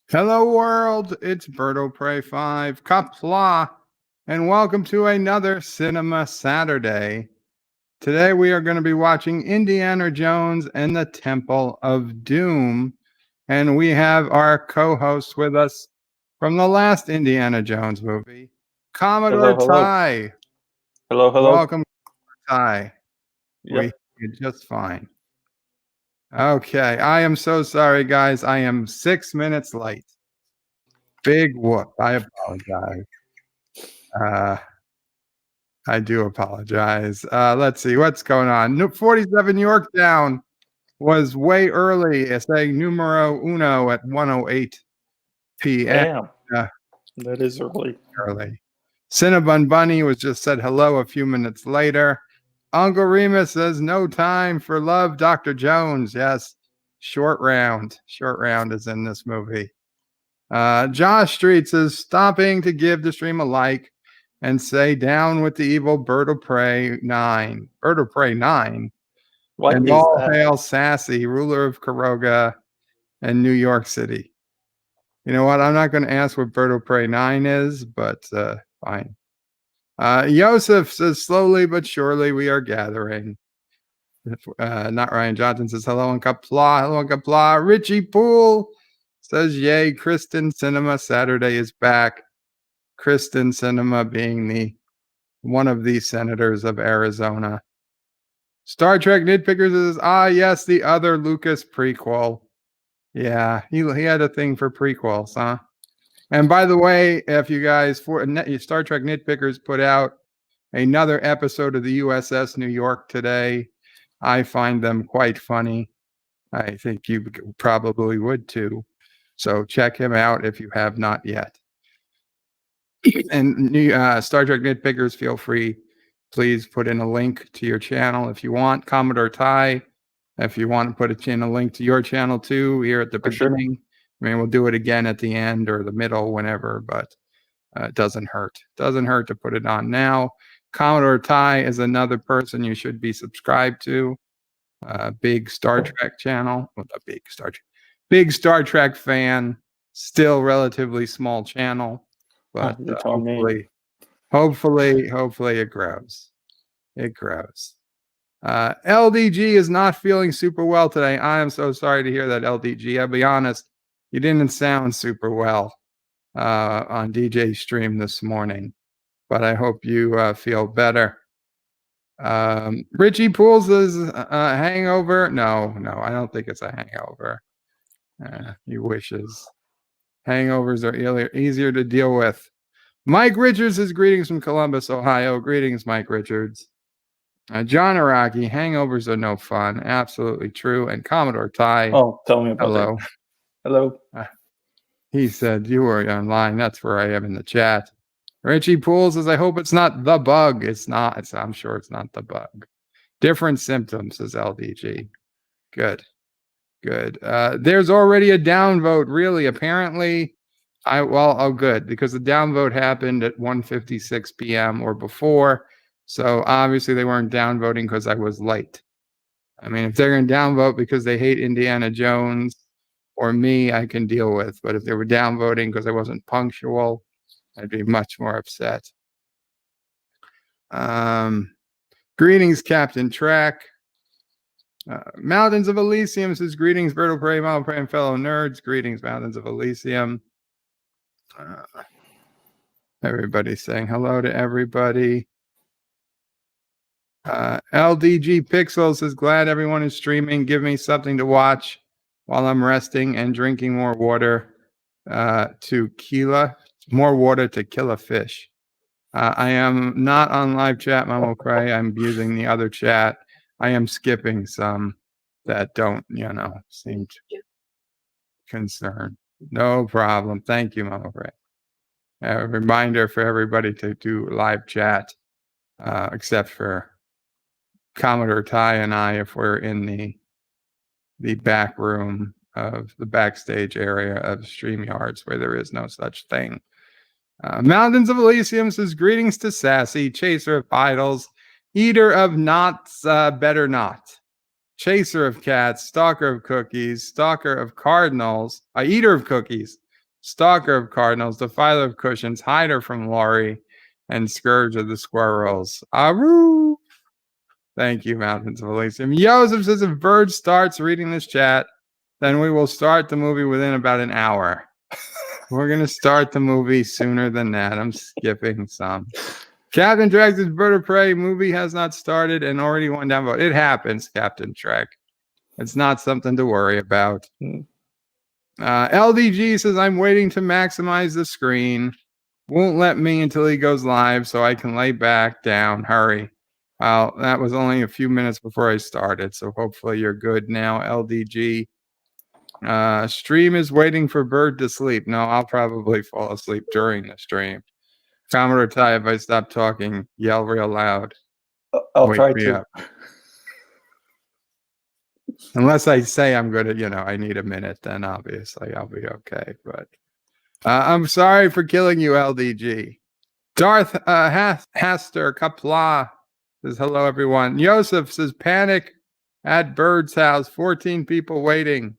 Hello, world. It's Birdo Prey 5, Qapla, and welcome to another Sinema Saturday. Today, we are going to be watching Indiana Jones and the Temple of Doom, and we have our co-host with us from the last Indiana Jones movie, Commodore Hello, hello. Ty. Hello, hello. Welcome, Ty. We Yep. did just fine. Okay, I am so sorry, guys. I am 6 minutes late. Big whoop. I apologize. Uh, I do apologize. Let's see what's going on. 47 Yorktown was way early, saying numero uno at 1:08 p.m. Damn. Uh, That is early. early. Cinnabon Bunny was just said hello a few minutes later. Uncle Remus says no time for love, Dr. Jones. Yes, short round. Short round is in this movie. Josh Street says stopping to give the stream a like and say down with the evil Bird of Prey 9. Bird of Prey 9. What And is all that? hail Sassy, ruler of Karoga and New York City. You know what? I'm not going to ask what Bird of Prey 9 is, but fine. Yosef says slowly but surely we are gathering. Not Ryan Johnson says hello and Qapla. Hello and Qapla. Richie Poole says yay. Kristen Sinema Saturday is back. Kristen Sinema being one of the senators of Arizona. Star Trek Nitpickers says, yes, the other Lucas prequel. Yeah, he had a thing for prequels, huh? And by the way, if you guys, Star Trek Nitpickers put out another episode of the USS New York today. I find them quite funny. I think you probably would too. So check him out if you have not yet. And Star Trek Nitpickers, feel free. Please put in a link to your channel if you want. Commodore Ty, if you want to put in a link to your channel too, here at the beginning. I mean, we'll do it again at the end or the middle, whenever, but it doesn't hurt. Doesn't hurt to put it on now. Commodore Ty is another person you should be subscribed to. Big Star Trek channel. Well, a big Star Trek fan. Still relatively small channel, but hopefully it grows. It grows. LDG is not feeling super well today. I am so sorry to hear that, LDG. I'll be honest, you didn't sound super well on DJ's stream this morning, but I hope you feel better. Richie Pools is a hangover. No, I don't think it's a hangover. He wishes. Hangovers are easier to deal with. Mike Richards is greetings from Columbus, Ohio. Greetings, Mike Richards. John Araki, hangovers are no fun. Absolutely true. And Commodore Ty. Oh, tell me about hello. that. Hello. He said you were online. That's where I am in the chat. Richie Poole says, I hope it's not the bug. It's not. I'm sure it's not the bug. Different symptoms, says LDG. Good. There's already a downvote, really. Apparently, good, because the downvote happened at 1:56 p.m. or before. So obviously they weren't downvoting because I was late. I mean, if they're going to downvote because they hate Indiana Jones or me, I can deal with. But if they were downvoting because I wasn't punctual, I'd be much more upset. Greetings, Captain Track. Mountains of Elysium says, greetings, Birdo Prey, Model Prey, and fellow nerds. Greetings, Mountains of Elysium. Everybody's saying hello to everybody. LDG Pixels says, glad everyone is streaming. Give me something to watch while I'm resting and drinking more water to kill a fish. I am not on live chat, Momo Cray. I'm using the other chat. I am skipping some that don't, seem to concern. No problem. Thank you, Momo Cray. A reminder for everybody to do live chat, except for Commodore Ty and I, if we're in the back room of the backstage area of StreamYards, where there is no such thing. Mountains of Elysium says, greetings to Sassy, chaser of idols, eater of knots, better not, chaser of cats, stalker of cookies, stalker of cardinals, eater of cookies, Stalker of Cardinals, Defiler of Cushions, Hider from Laurie, and Scourge of the Squirrels. Aroo! Thank you, Mountains of Elysium. Joseph says if Bird starts reading this chat, then we will start the movie within about an hour. We're going to start the movie sooner than that. I'm skipping some. Captain Trek's Bird of Prey movie has not started and already won downvote. It happens, Captain Trek. It's not something to worry about. LDG says, I'm waiting to maximize the screen. Won't let me until he goes live so I can lay back down. Hurry. Well, that was only a few minutes before I started, so hopefully you're good now, LDG. Stream is waiting for Bird to sleep. No, I'll probably fall asleep during the stream. Commodore Ty, if I stop talking, yell real loud. I'll try to. Up. Unless I say I'm going to, I need a minute, then obviously I'll be okay. But I'm sorry for killing you, LDG. Darth Haster Qapla says, hello, everyone. Yosef says, panic at Bird's house. 14 people waiting.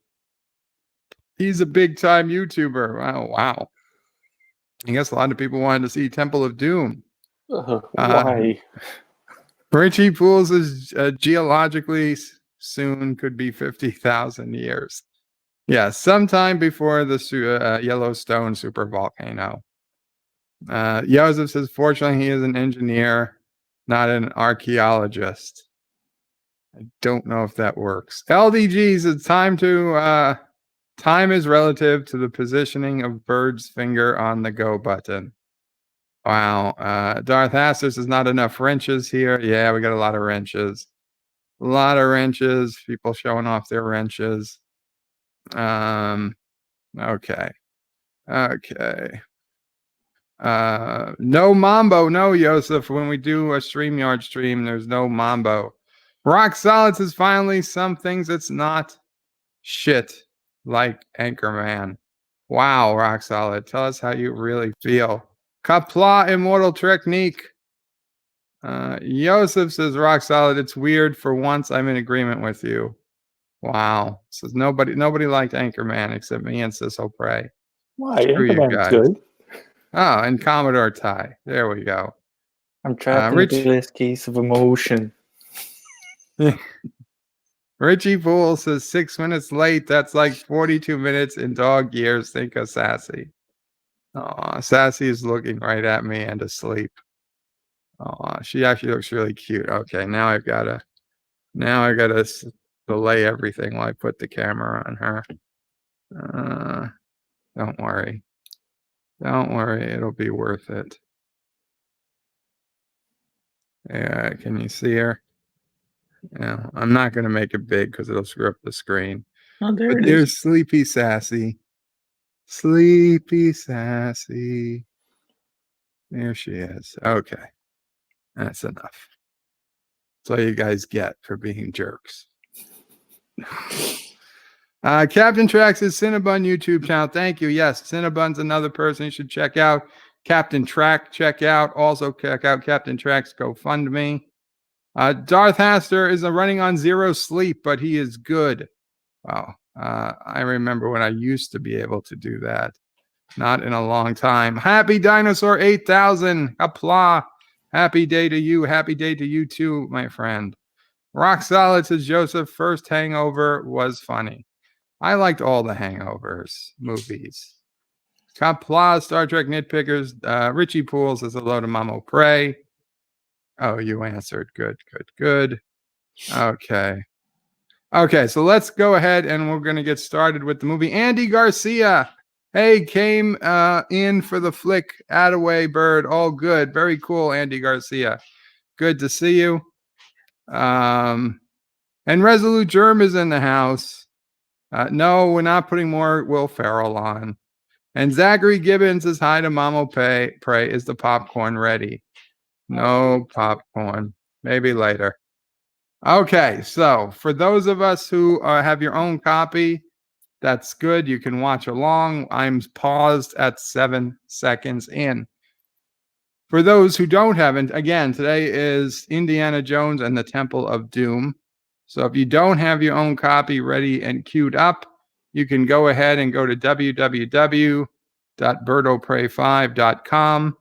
He's a big-time YouTuber. Wow. I guess a lot of people wanted to see Temple of Doom. Why? Richie Pools is geologically soon could be 50,000 years. Yeah, sometime before the Yellowstone supervolcano. Joseph says, fortunately, he is an engineer, not an archaeologist. I don't know if that works. LDG says, time is relative to the positioning of Bird's finger on the go button. Wow. Darth Astor says, not enough wrenches here. Yeah, we got a lot of wrenches. A lot of wrenches. People showing off their wrenches. Okay. No Mambo. No, Yosef. When we do a StreamYard stream, there's no Mambo. Rock Solid says, finally, some things it's not shit like Anchorman. Wow, Rock Solid. Tell us how you really feel. Qapla Immortal Technique. Yosef says, rock solid. It's weird. For once, I'm in agreement with you. Wow. Says nobody liked Anchorman except me and Sissel Prey. Why? Anchorman's good. Oh, and Commodore Ty. There we go. I'm trapped in this case of emotion. Richie Poole says 6 minutes late. That's like 42 minutes in dog years. Think of Sassy. Oh, Sassy is looking right at me and asleep. Oh, she actually looks really cute. Okay, now I gotta delay everything while I put the camera on her. Don't worry. Don't worry, it'll be worth it. Yeah, can you see her? Yeah, I'm not gonna make it big because it'll screw up the screen. Oh, there but it there's is. Sleepy Sassy. Sleepy Sassy. There she is. Okay. That's enough. That's all you guys get for being jerks. Captain Trax is Cinnabon YouTube channel. Thank you. Yes, Cinnabon's another person you should check out. Captain Track, check out. Also check out Captain Track's GoFundMe. Darth Haster is running on 0 sleep, but he is good. Wow. I remember when I used to be able to do that. Not in a long time. Happy Dinosaur 8000. Qapla. Happy day to you. Happy day to you too, my friend. Rock Solid says Joseph, first Hangover was funny. I liked all the Hangovers movies. Qapla, Star Trek Nitpickers. Richie Poole says hello to Mamo Prey. Oh, you answered. Good. Okay. Okay, so let's go ahead and we're going to get started with the movie. Andy Garcia. Hey, came in for the flick. Attaway Bird. All good. Very cool, Andy Garcia. Good to see you. And Resolute Germ is in the house. No, we're not putting more Will Ferrell on. And Zachary Gibbons says hi to Mamo Pray. Is the popcorn ready? No popcorn. Maybe later. Okay, so for those of us who have your own copy, that's good. You can watch along. I'm paused at 7 seconds in. For those who don't have it, again, today is Indiana Jones and the Temple of Doom. So if you don't have your own copy ready and queued up, you can go ahead and go to www.youtube.com www.birdopray5.com.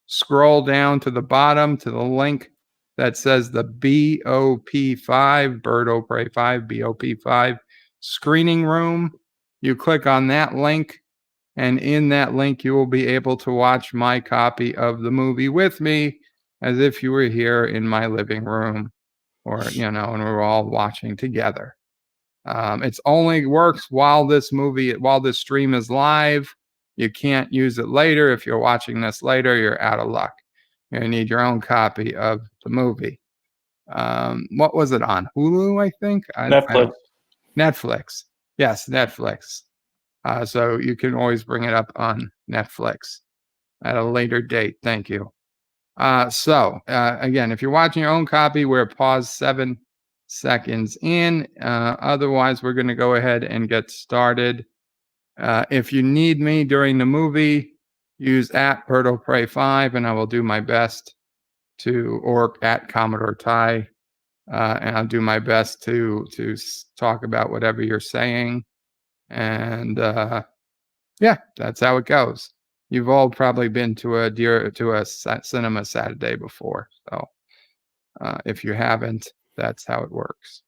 Scroll down to the bottom to the link that says the BOP5, Bird O Pray 5, BOP5 screening room. You click on that link, and in that link, you will be able to watch my copy of the movie with me as if you were here in my living room, or, and we're all watching together. It's only works while this stream is live. You can't use it later. If you're watching this later, you're out of luck. You're gonna need your own copy of the movie. What was it on? Hulu, I think. Netflix. Yes, Netflix. So you can always bring it up on Netflix at a later date. Thank you. So again, if you're watching your own copy, we're paused 7 seconds in. Otherwise, we're going to go ahead and get started. If you need me during the movie, use @BirdOPray5, and I will do my best or @Commodore Ty, and I'll do my best to talk about whatever you're saying. And yeah, that's how it goes. You've all probably been to a Sinema Saturday before, so if you haven't, that's how it works.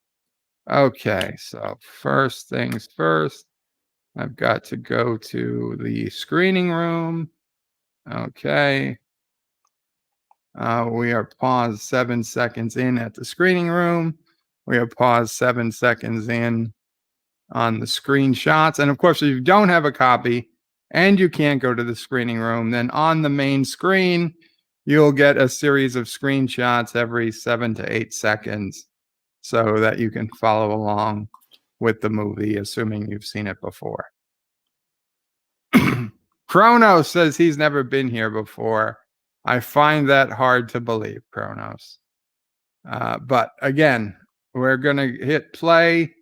Okay, so first things first, I've got to go to the screening room. Okay. We are paused 7 seconds in at the screening room. We are paused 7 seconds in on the screenshots. And of course, if you don't have a copy and you can't go to the screening room, then on the main screen, you'll get a series of screenshots every 7 to 8 seconds so that you can follow along with the movie, assuming you've seen it before. Kronos says he's never been here before. I find that hard to believe, Kronos. But again, we're going to hit play.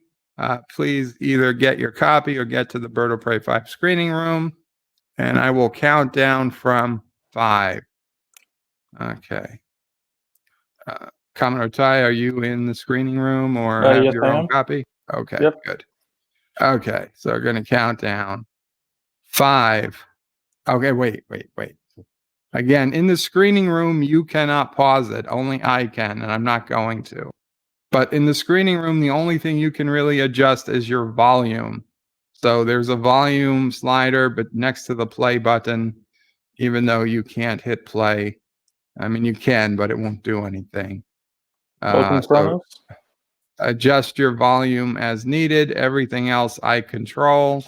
Please either get your copy or get to the Bird of Prey 5 screening room, and I will count down from 5. Okay. Commodore Ty, are you in the screening room or have yes, your own copy? Okay, Yep. Good. Okay, so we're going to count down 5. Okay, wait. Again, in the screening room, you cannot pause it. Only I can, and I'm not going to. But in the screening room, the only thing you can really adjust is your volume. So there's a volume slider, but next to the play button, even though you can't hit play. I mean, you can, but it won't do anything. Welcome, Kronos. So adjust your volume as needed. Everything else I control.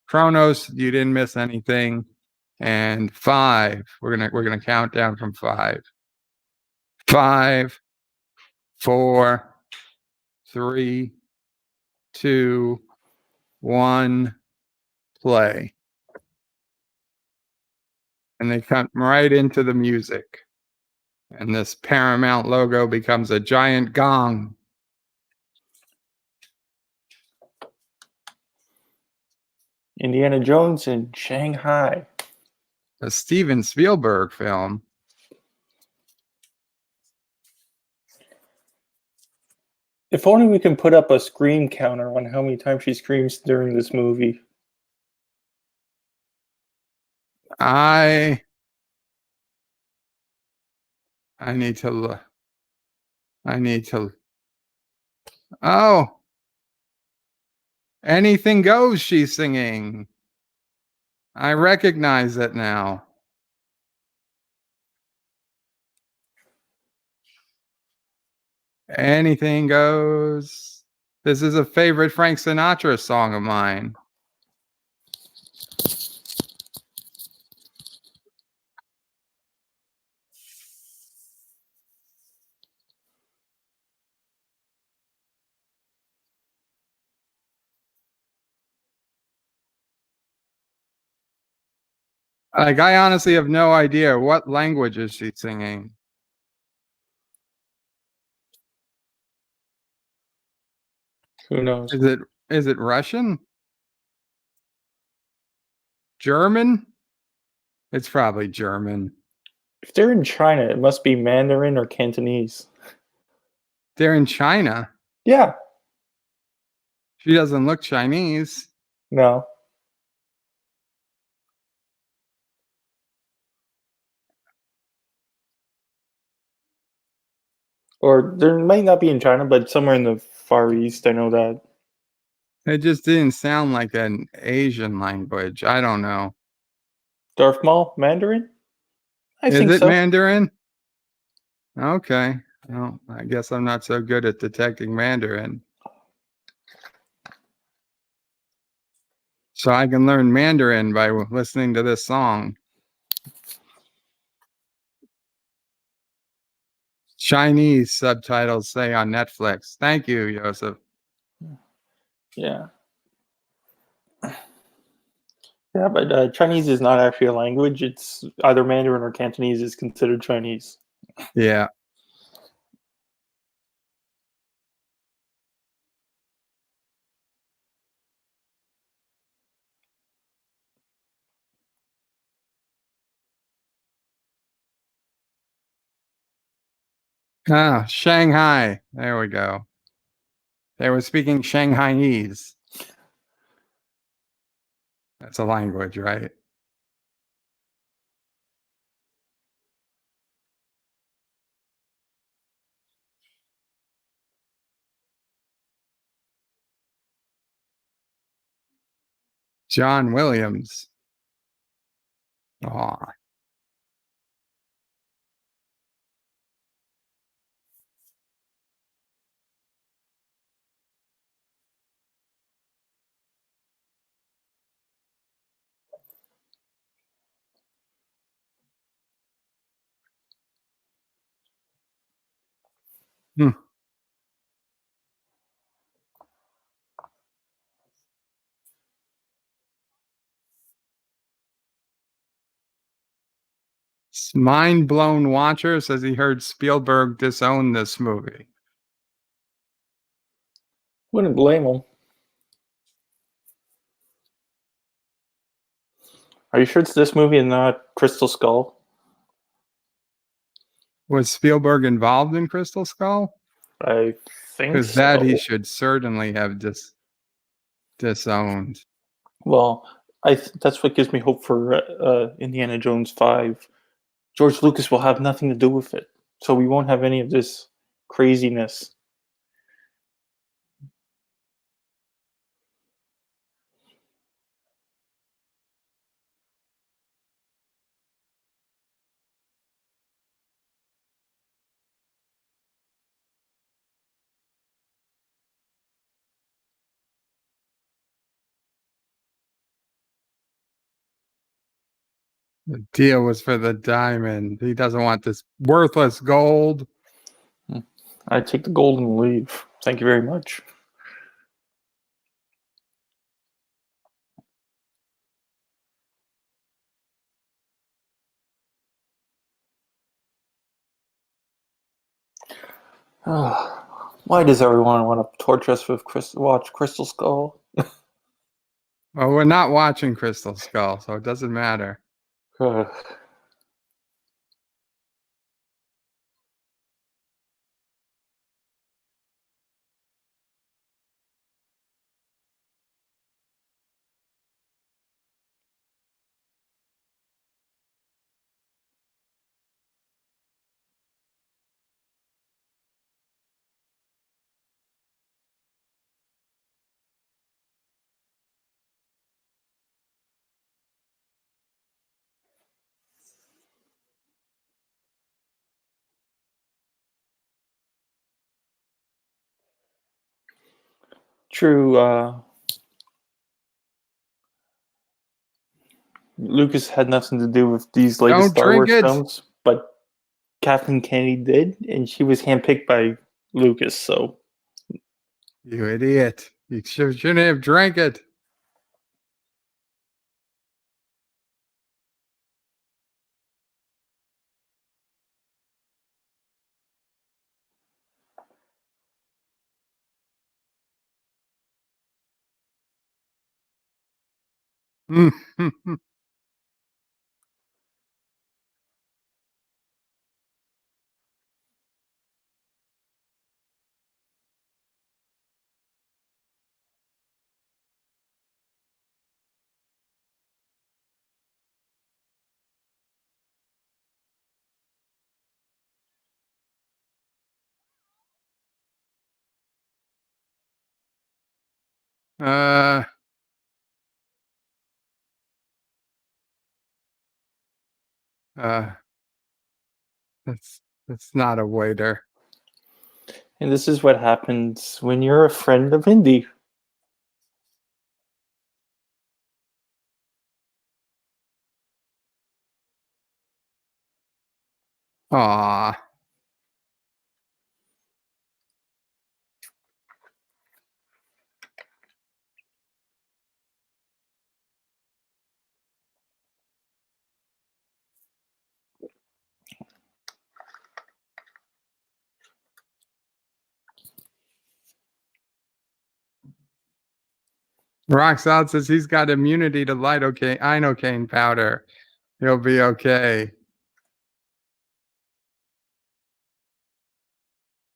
Kronos, you didn't miss anything. And 5. We're gonna count down from 5. 5, 4, 3, 2, 1, play. And they come right into the music. And this Paramount logo becomes a giant gong. Indiana Jones in Shanghai. A Steven Spielberg film. If only we can put up a scream counter on how many times she screams during this movie. I need to look. Oh. Anything Goes, she's singing. I recognize it now. Anything Goes. This is a favorite Frank Sinatra song of mine. Like, I honestly have no idea what language is she singing. Who knows? Is it Russian? German? It's probably German. If they're in China, it must be Mandarin or Cantonese. They're in China. Yeah. She doesn't look Chinese. No. Or there might not be in China, but somewhere in the Far East. I know that. It just didn't sound like an Asian language. I don't know. Darth Maul, Mandarin? I Is think it so. Mandarin? Okay. Well, I guess I'm not so good at detecting Mandarin. So I can learn Mandarin by listening to this song. Chinese subtitles say on Netflix. Thank you, Joseph. Yeah. Yeah, but Chinese is not actually a language. It's either Mandarin or Cantonese is considered Chinese. Yeah. Ah, Shanghai. There we go. They were speaking Shanghainese. That's a language, right? John Williams. Oh, hmm. Mind blown watcher says he heard Spielberg disown this movie. Wouldn't blame them. Are you sure it's this movie and not Crystal Skull? Was Spielberg involved in Crystal Skull? I think Because that he so. should certainly have disowned. Well, that's what gives me hope for Indiana Jones 5. George Lucas will have nothing to do with it, so we won't have any of this craziness. The deal was for the diamond. He doesn't want this worthless gold. I take the gold and leave. Thank you very much. Why does everyone want to torture us with watch Crystal Skull? Well, we're not watching Crystal Skull, so it doesn't matter. True. Lucas had nothing to do with these latest Don't Star drink Wars it. films, but Kathleen Kennedy did, and she was handpicked by Lucas. So You idiot. You shouldn't have drank it. Uh, uh, that's not a waiter. And this is what happens when you're a friend of Indy. Aw. Roxalt says he's got immunity to lidocaine, inocaine powder. He'll be okay.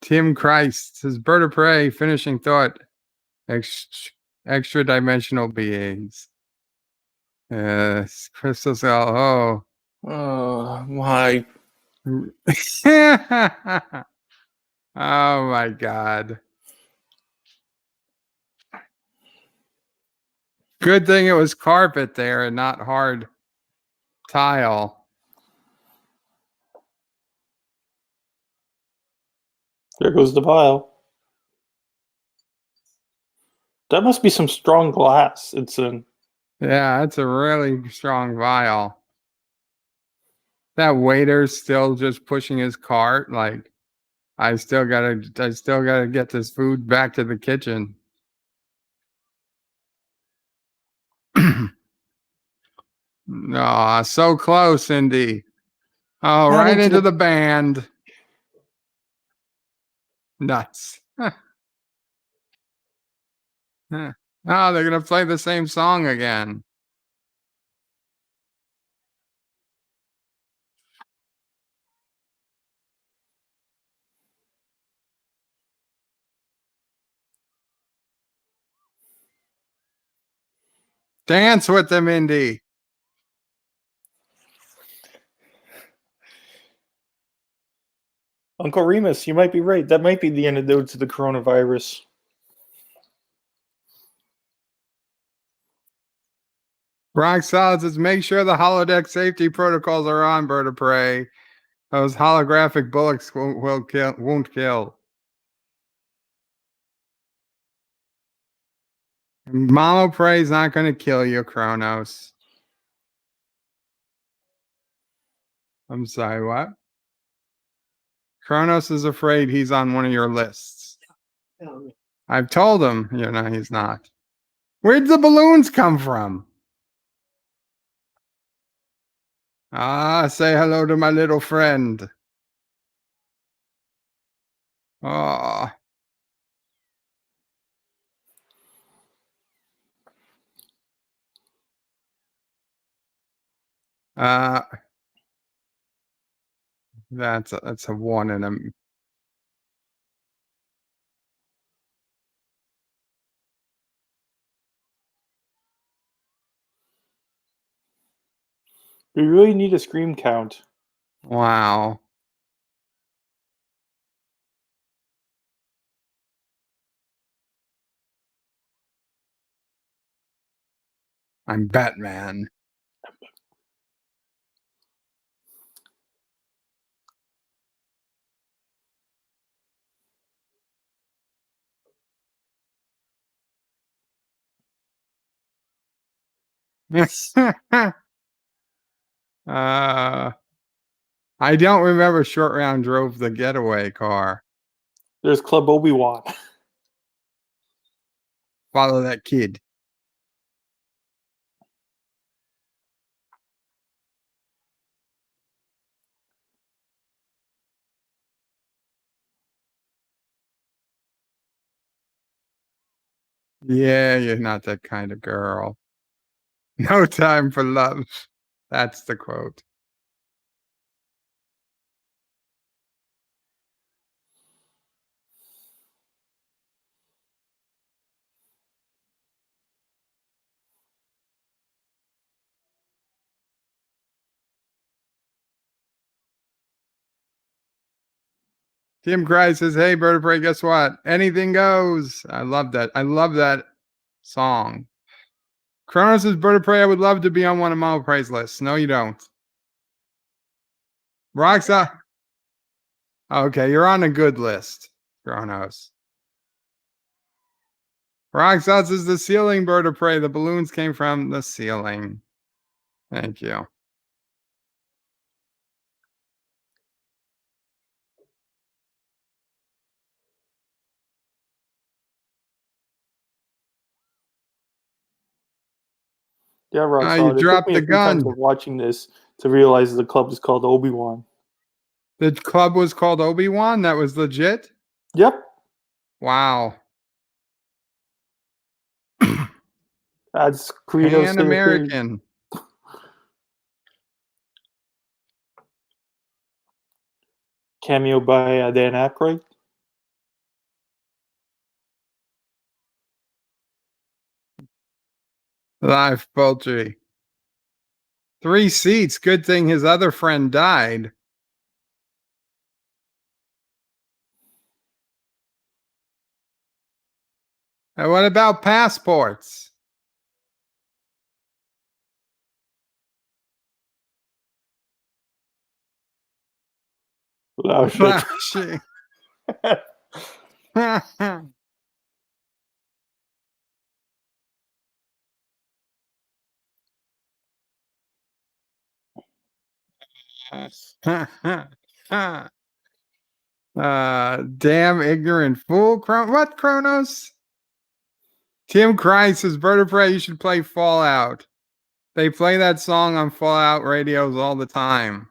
Tim Christ says bird of prey, finishing thought. Extra dimensional beings. Crystal cell. Oh. Oh my. Oh my god. Good thing it was carpet there and not hard tile. There goes the vial. That must be some strong glass. It's in. Yeah, that's a really strong vial. That waiter's still just pushing his cart like I still gotta get this food back to the kitchen. Aw, so close, Indy. Oh, Not right into into the. the band. Nuts. Oh, they're gonna play the same song again. Dance with them, Indy. Uncle Remus, you might be right. That might be the antidote to the coronavirus. Rock Solid says, make sure the holodeck safety protocols are on, bird of prey. Those holographic bullets won't kill. Mama Prey's not going to kill you, Kronos. I'm sorry, what? Kronos is afraid he's on one of your lists. I've told him, he's not. Where'd the balloons come from? Ah, say hello to my little friend. Oh. Uh, that's a one in a. We really need a scream count. Wow. I'm Batman. I don't remember Short Round drove the getaway car. There's Club Obi-Wan. Follow that kid. Yeah, you're not that kind of girl. No time for love. That's the quote. Tim Cry says, hey, bird of prey, guess what? Anything goes. I love that. I love that song. Kronos' Bird of Prey. I would love to be on one of Mo Prey's lists. No, you don't. Roxa. Okay, you're on a good list, Kronos. Roxas is the ceiling bird of prey. The balloons came from the ceiling. Thank you. Yeah, rock You solid. It took dropped me the a few times gun. of watching this to realize the club is called Obi-Wan. The club was called Obi-Wan? That was legit? Yep. Wow. Adds kudos Pan to the page. American. Cameo by Dan Aykroyd. Live poultry. 3 seats. Good thing his other friend died. And what about passports? Oh shit. Damn ignorant fool. What, Kronos? Tim Christ says, Bird of Prey, you should play Fallout. They play that song on Fallout radios all the time.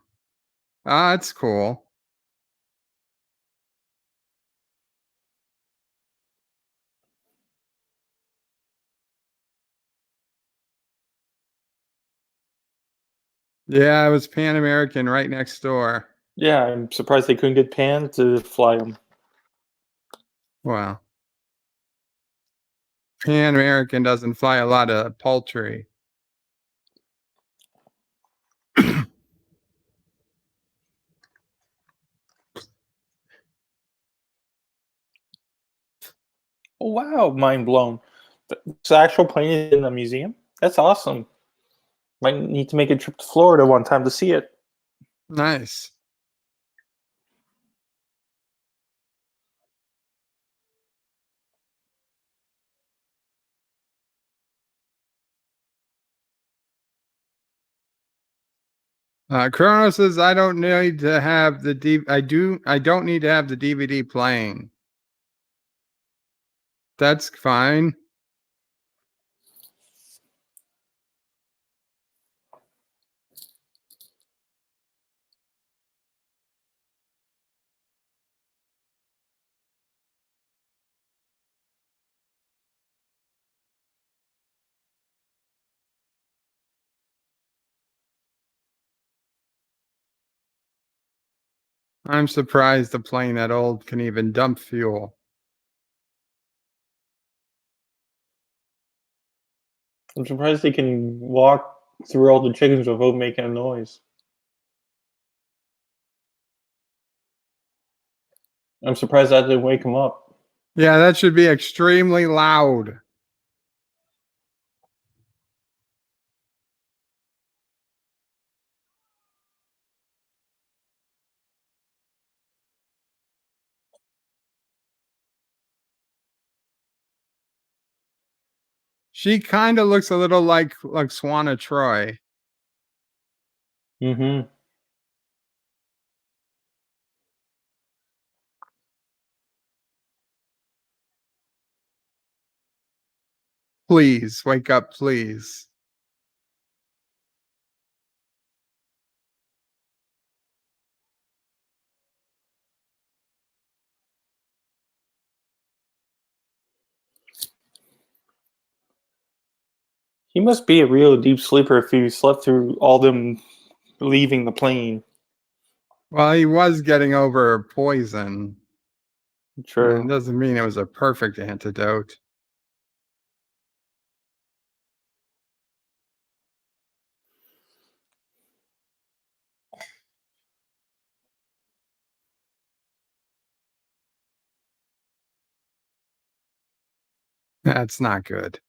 Ah, it's cool. Yeah, it was Pan American right next door. Yeah, I'm surprised they couldn't get Pan to fly them. Wow. Pan American doesn't fly a lot of poultry. Oh wow, mind blown. This actual plane is in the museum? That's awesome. Might need to make a trip to Florida one time to see it. Nice. Kronos says, I don't need to have the I don't need to have the DVD playing. That's fine. I'm surprised a plane that old can even dump fuel. I'm surprised they can walk through all the chickens without making a noise. I'm surprised that didn't wake him up. Yeah, that should be extremely loud. She kind of looks a little like Swana Troy. Mm-hmm. Please wake up, please. He must be a real deep sleeper if he slept through all them leaving the plane. Well, he was getting over poison. True. It doesn't mean it was a perfect antidote. That's not good.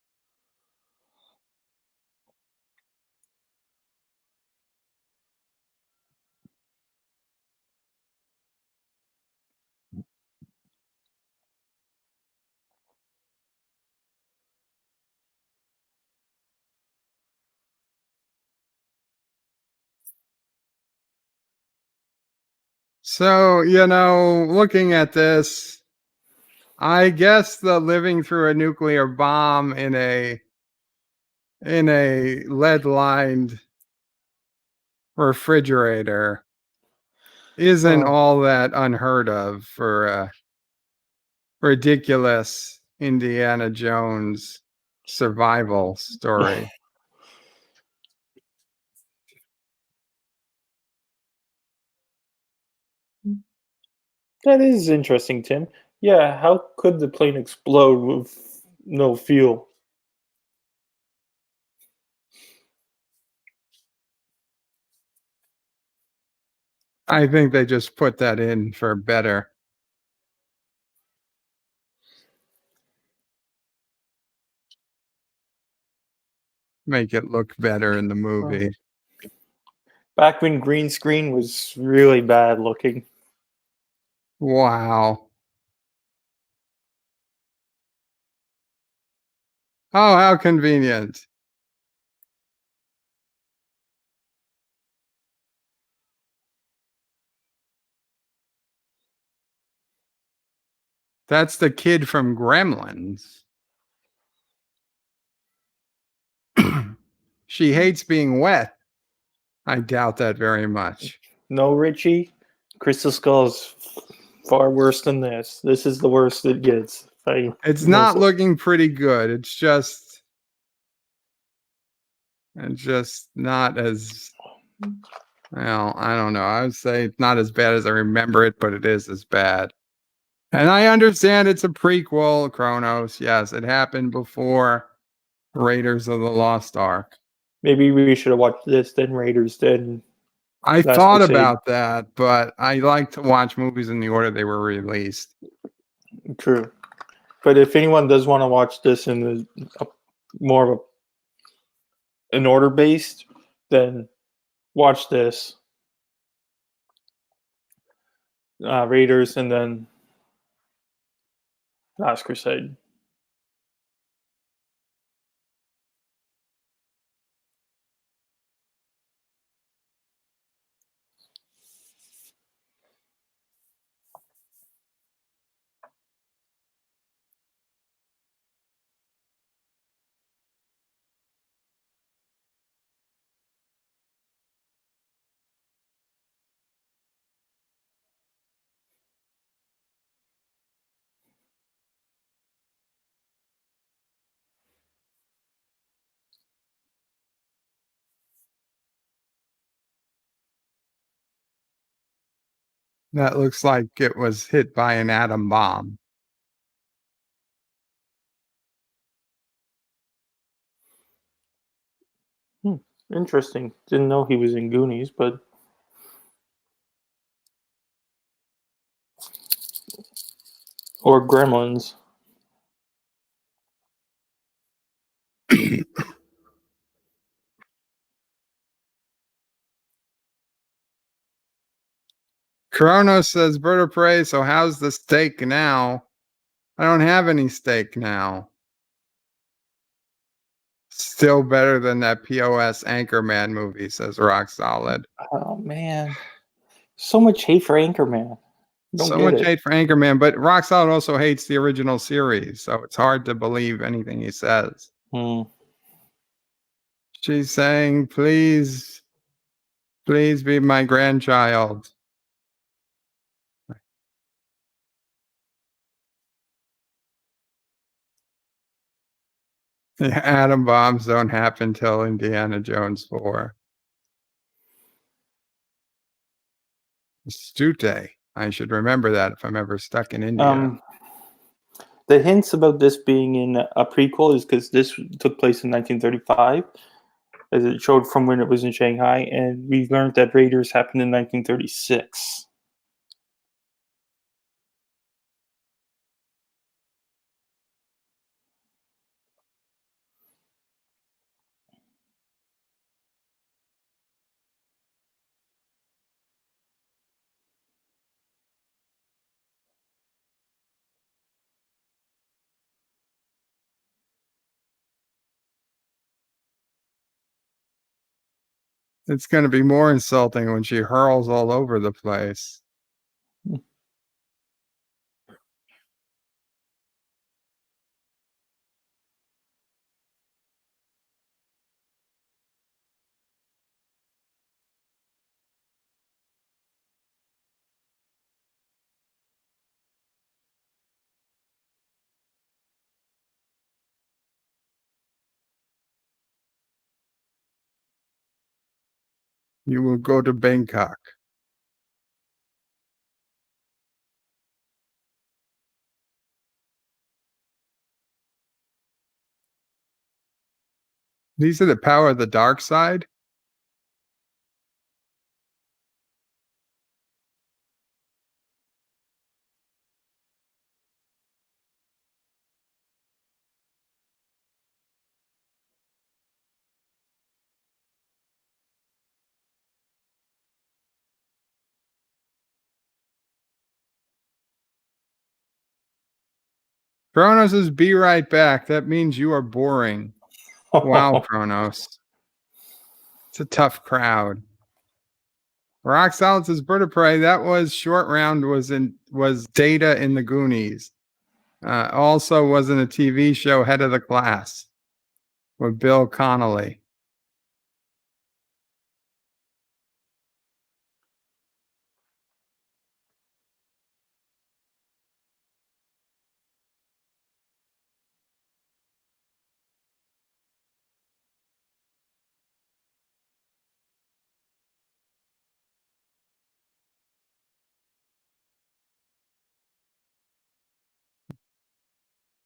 So, looking at this, I guess the living through a nuclear bomb in a lead-lined refrigerator isn't Oh, all that unheard of for a ridiculous Indiana Jones survival story. that is interesting, Tim. Yeah, how could the plane explode with no fuel? I think they just put that in for better, make it look better in the Well, movie. back when green screen was really bad looking. Wow. Oh, how convenient. That's the kid from Gremlins. She hates being wet. I doubt that very much. No, Richie, Crystal Skull's far worse than this. This is the worst it gets. I It's most not looking pretty good. It's just not as well, I don't know. I would say it's not as bad as I remember it, but it is as bad. And I understand it's a prequel, Chronos. Yes, it happened before Raiders of the Lost Ark. maybe we should have watched this, then Raiders, then I Last thought Crusade. about that, but I like to watch movies in the order they were released. True. But if anyone does want to watch this in a, more of an order based, then watch this Raiders and then Last Crusade. That looks like it was hit by an atom bomb. Hmm. Interesting. Didn't know he was in Goonies, but or Gremlins. Kronos says, Bird of Prey, so how's the steak now? I don't have any steak now. Still better than that POS Anchorman movie, says Rock Solid. Oh man, so much hate for Anchorman. Don't So get much it. hate for Anchorman, but Rock Solid also hates the original series, so it's hard to believe anything he says. Hmm. She's saying, please, please be my grandchild. The atom bombs don't happen till Indiana Jones 4. Stute. I should remember that if I'm ever stuck in India. Um, the hints about this being in a prequel is because this took place in 1935, as it showed from when it was in Shanghai, and we learned that Raiders happened in 1936. It's going to be more insulting when she hurls all over the place. You will go to Bangkok. These are the power of the dark side. Kronos is be right back. That means you are boring. Wow, Kronos. It's a tough crowd. Rock Solid says Bird of Prey. That was short round was Data in the Goonies. Also was in a TV show Head of the Class with Bill Connolly.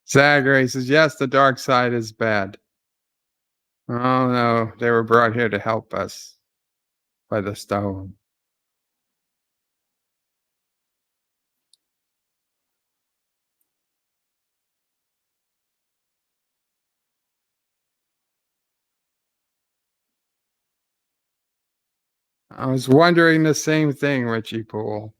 Zagray says, yes, the dark side is bad. Oh no, they were brought here to help us by the stone. I was wondering the same thing, Richie Poole.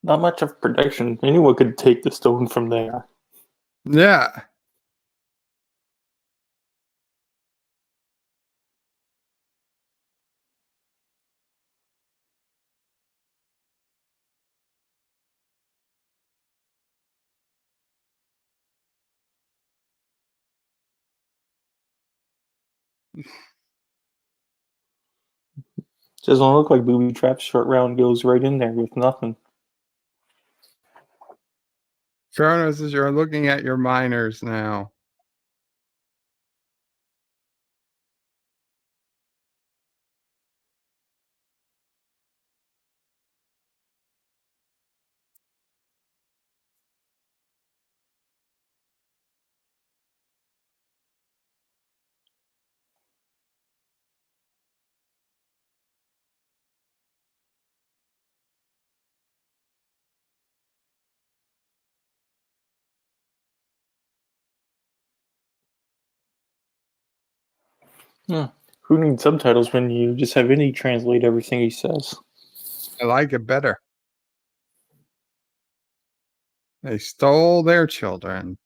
Not much of protection. Anyone could take the stone from there. Yeah. Doesn't look like booby traps. Short round goes right in there with nothing. Kronos says you're looking at your miners now. Who needs subtitles when you just have any translate everything he says? I like it better. They stole their children.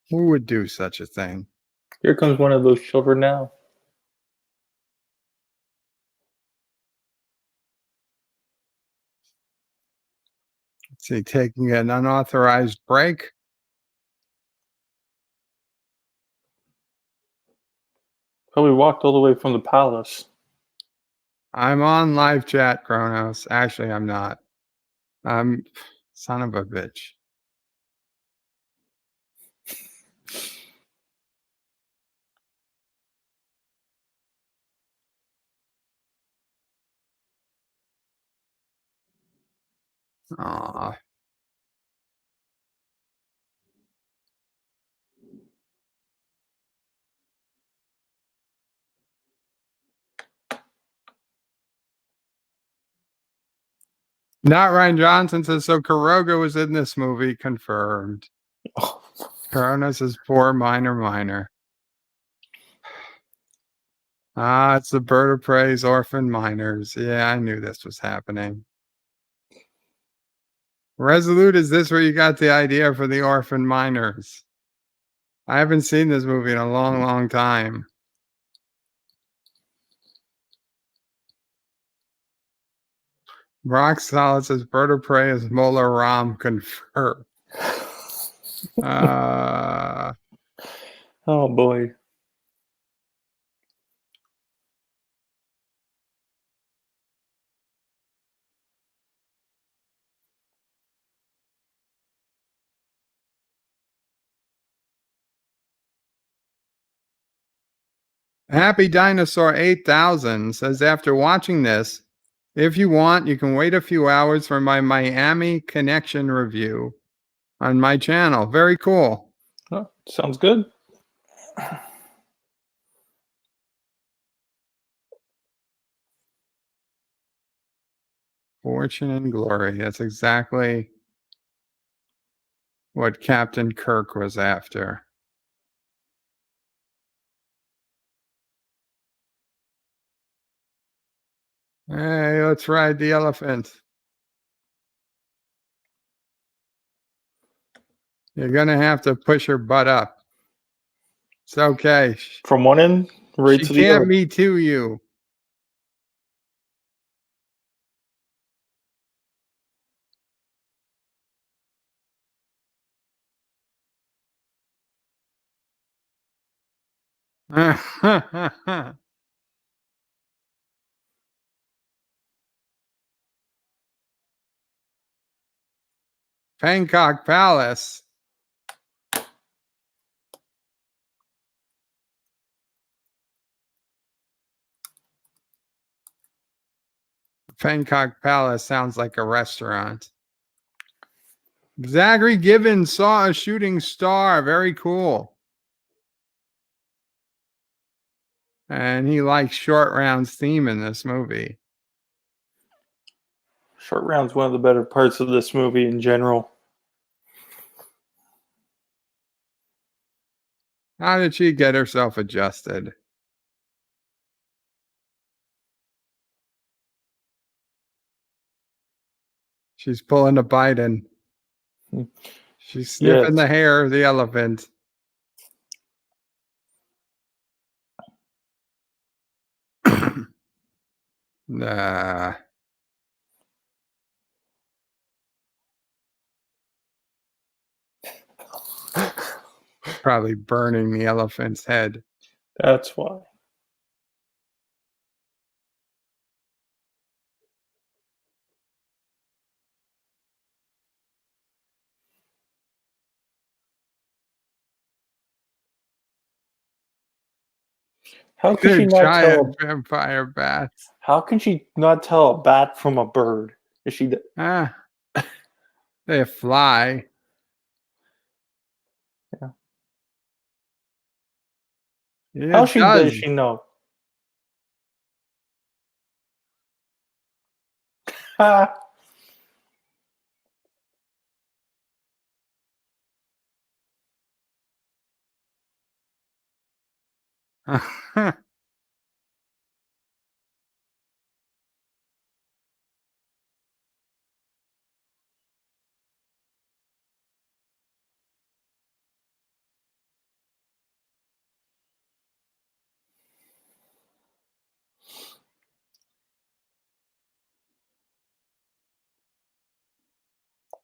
Who would do such a thing? Here comes one of those children now. Is he taking an unauthorized break? Probably walked all the way from the palace. I'm on live chat, Kronos. Actually, I'm not. I'm son of a bitch. Aw. Not Ryan Johnson says so. Kuroga was in this movie, confirmed. Kronos is poor minor. Ah, it's the Bird of Prey's orphan miners. Yeah, I knew this was happening. Resolute, is this where you got the idea for the orphan miners? I haven't seen this movie in a long time. Rock Solid says Bird of Prey is Mola Ram confirmed. Oh boy. Happy Dinosaur 8000 says after watching this, if you want, you can wait a few hours for my Miami Connection review on my channel. Very cool. Oh, sounds good. Fortune and glory. That's exactly what Captain Kirk was after. Hey, let's ride the elephant. You're going to have to push her butt up. It's okay. From one end right She to the can't other. me to you. Bangkok Palace. Bangkok Palace sounds like a restaurant. Zachary Gibbons saw a shooting star. Very cool. And he likes Short Round's theme in this movie. Short Round's one of the better parts of this movie in general. How did she get herself adjusted? She's pulling a Biden. She's sniffing the hair of the elephant. Nah. Probably burning the elephant's head. That's why. How can she not Giant tell? vampire bats. How can she not tell a bat from a bird? Is she? Ah, they fly. Yeah. It How does does. she know? Ah.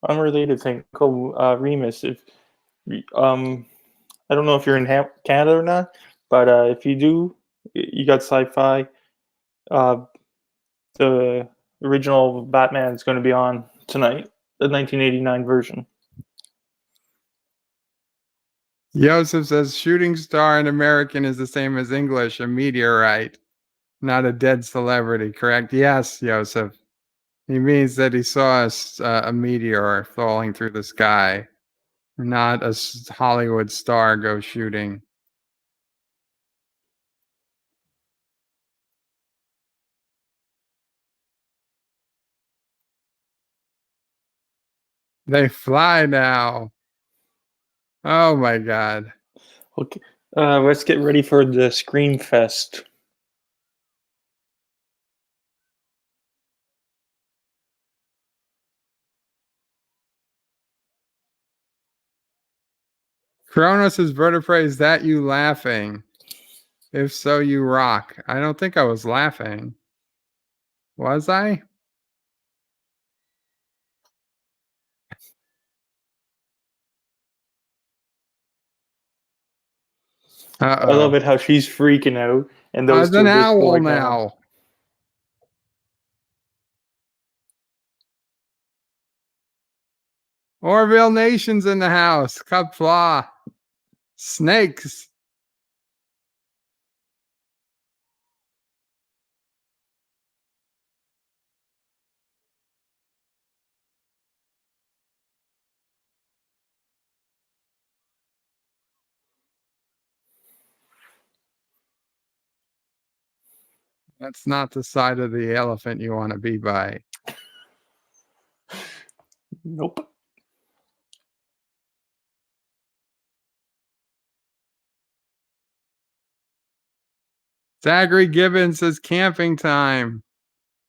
Unrelated thing. Remus, if I don't know if you're in Canada or not, but if you do, you got sci-fi. Uh, the original Batman is going to be on tonight, the 1989 version. Joseph says shooting star in American is the same as English, a meteorite, not a dead celebrity, correct? Yes, Joseph. He means that he saw a meteor falling through the sky, not a Hollywood star go shooting. They fly now. Oh my God. Okay, let's get ready for the Scream Fest. Kronos' vertebrae, is that you laughing? If so, you rock. I don't think I was laughing. Was I? I love Uh-oh. it how she's freaking out, and those It's two an are basically owl like, no, no. now. Orville Nation's in the house. Qapla. Snakes. That's not the side of the elephant you want to be by. Nope. Zachary Gibbons says camping time.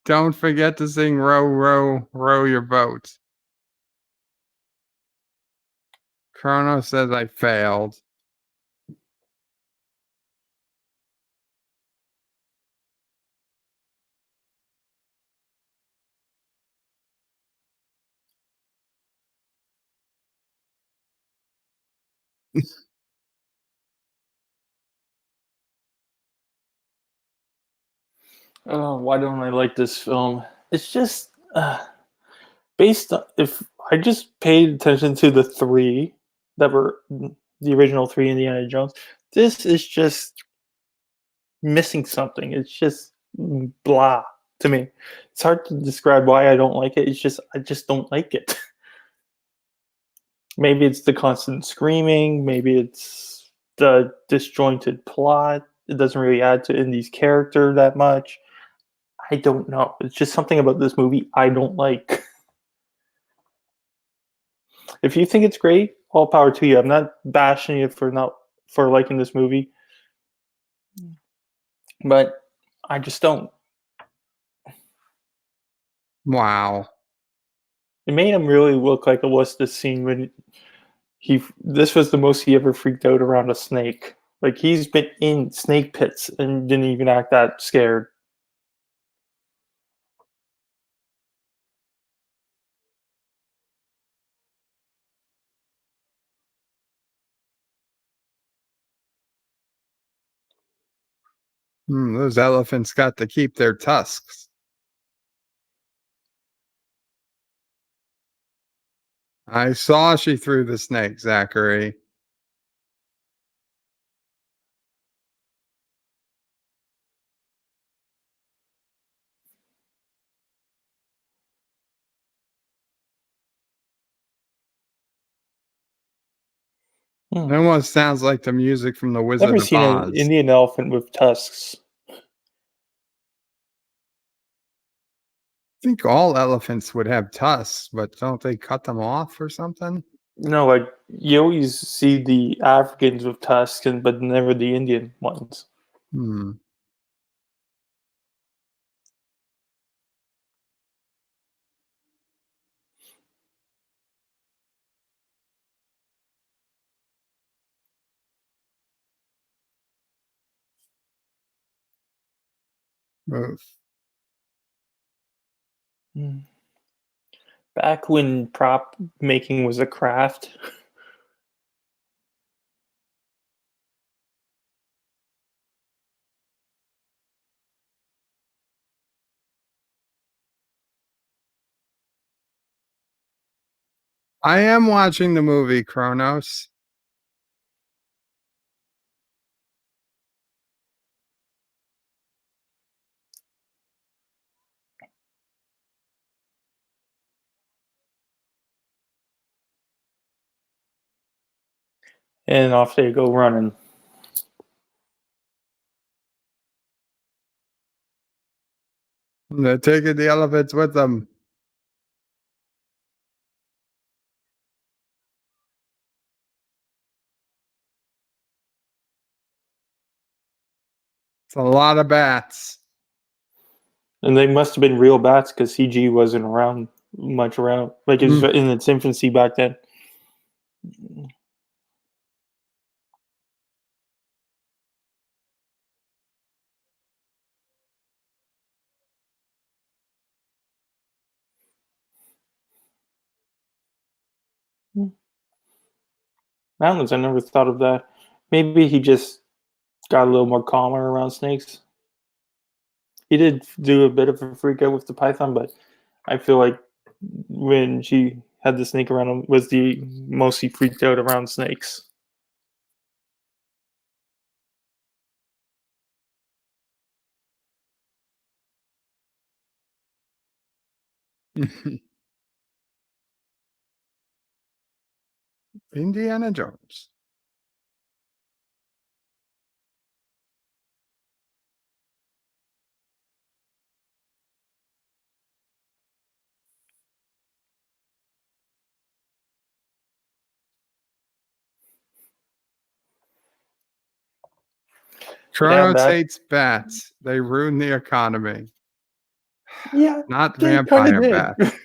Don't forget to sing row, row, row your boat. Chrono says I failed. Oh, why don't I like this film? It's just based on, if I just paid attention to the three that were the original three Indiana Jones, this is just missing something. It's just blah to me. It's hard to describe why I don't like it. It's just I just don't like it. Maybe it's the constant screaming. Maybe it's the disjointed plot. It doesn't really add to Indy's character that much. I don't know. It's just something about this movie I don't like. If you think it's great, all power to you. I'm not bashing you for liking this movie, but I just don't. Wow. It made him really look like it was this scene when this was the most he ever freaked out around a snake. Like he's been in snake pits and didn't even act that scared. Those elephants got to keep their tusks. I saw she threw the snake, Zachary. Hmm. It almost sounds like the music from The Wizard Never of seen an Oz. Indian elephant with tusks. I think all elephants would have tusks, but don't they cut them off or something? No, like you always see the Africans with tusks, but never the Indian ones. Hmm. Move. Hmm. Back when prop making was a craft. I am watching the movie Kronos. And off they go running. They're taking the elephants with them. It's a lot of bats. And they must have been real bats because CG wasn't much around. Like it was Mm. in its infancy back then. Mountains, I never thought of that. Maybe he just got a little more calmer around snakes. He did do a bit of a freak out with the python, but I feel like when she had the snake around him was the most he freaked out around snakes. Indiana Jones. Yeah, Kronos that. hates bats. They ruin the economy. Yeah, Not they kind of vampire did. bats.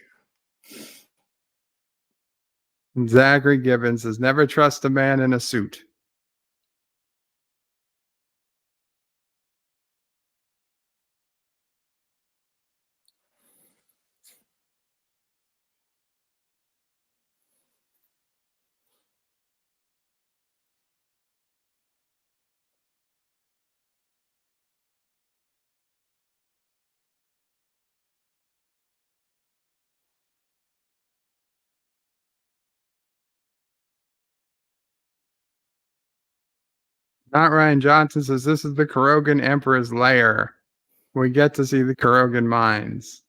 Zachary Gibbons says, never trust a man in a suit. Not Ryan Johnson says, this is the Kurogan Emperor's lair. We get to see the Kurogan mines.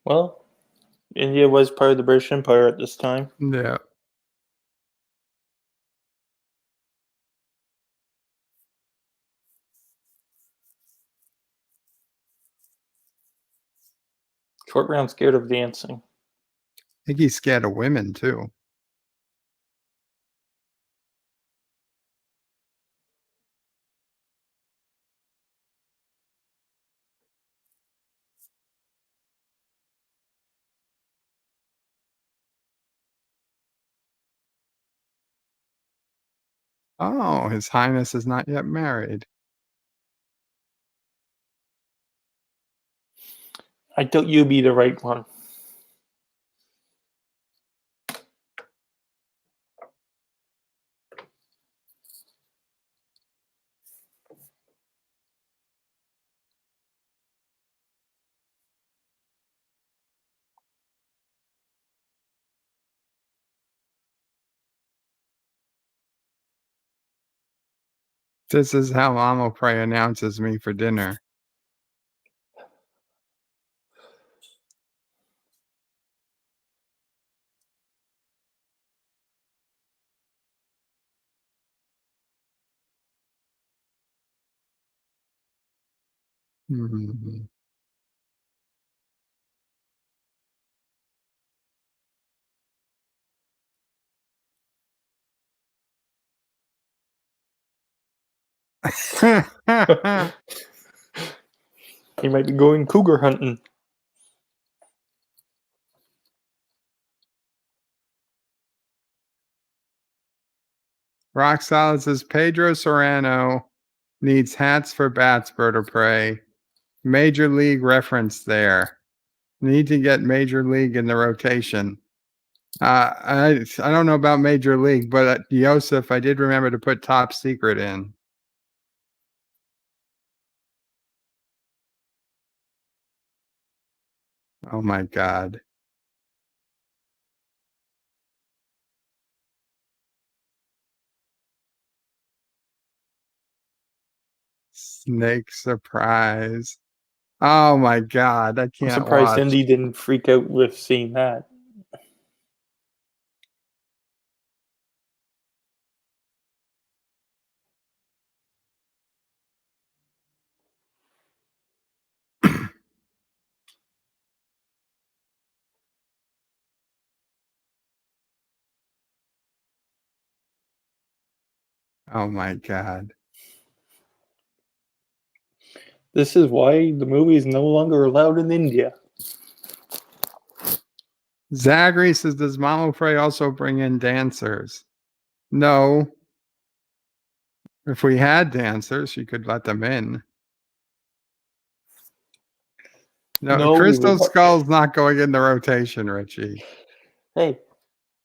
Well, India was part of the British Empire at this time. Yeah. Short round scared of dancing. I think he's scared of women too. Oh, His Highness is not yet married. I doubt you'd be the right one. This is how Amo Prey announces me for dinner. Mhm. He might be going cougar hunting. Rock Solid says Pedro Serrano needs hats for bats, bird of prey. Major League reference there. Need to get Major League in the rotation. I don't know about Major League, but Yosef, I did remember to put Top Secret in. Oh my God. Snake surprise. Oh my God. I I'm can't surprised watch. Indy didn't freak out with seeing that. Oh my God. This is why the movie is no longer allowed in India. Zachary says, does Mama Frey also bring in dancers? No. If we had dancers, you could let them in. No, No, we would Crystal not. Skull's not going in the rotation, Richie. Hey,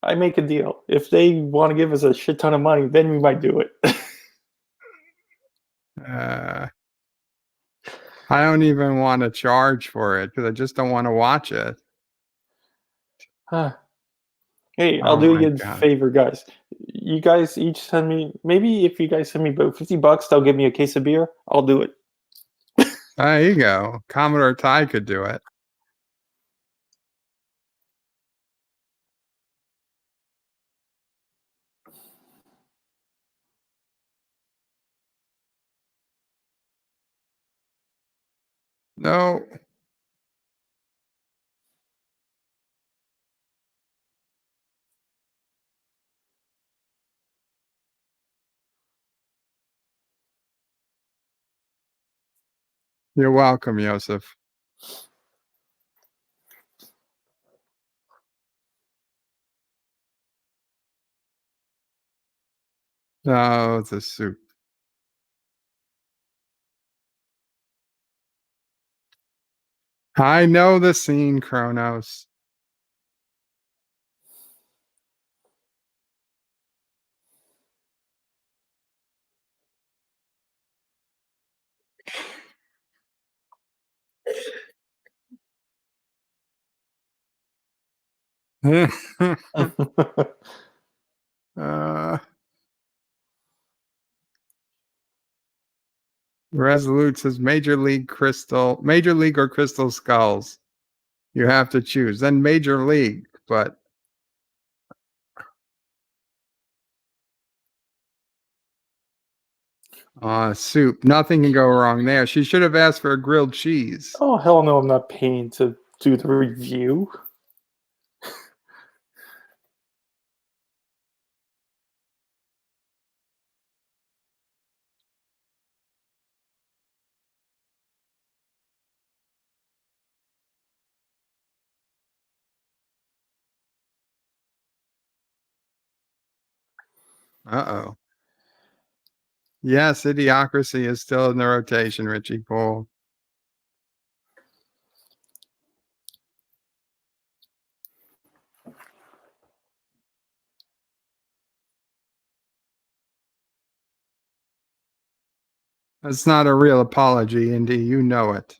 I make a deal. If they want to give us a shit ton of money, then we might do it. I don't even want to charge for it because I just don't want to watch it. Hey, I'll Oh do my you a God. favor, guys. You guys each send me, maybe if you guys send me about $50, they'll give me a case of beer. I'll do it. There you go. Commodore Ty could do it. No. You're welcome, Joseph. Oh, the soup. I know the scene, Kronos. uh, Resolute says Major League or Crystal Skulls. You have to choose. Then Major League, but soup. Nothing can go wrong there. She should have asked for a grilled cheese. Oh, hell no, I'm not paying to do the review. Uh-oh. Yes, Idiocracy is still in the rotation, Richie Poole. That's not a real apology, Indy. You know it.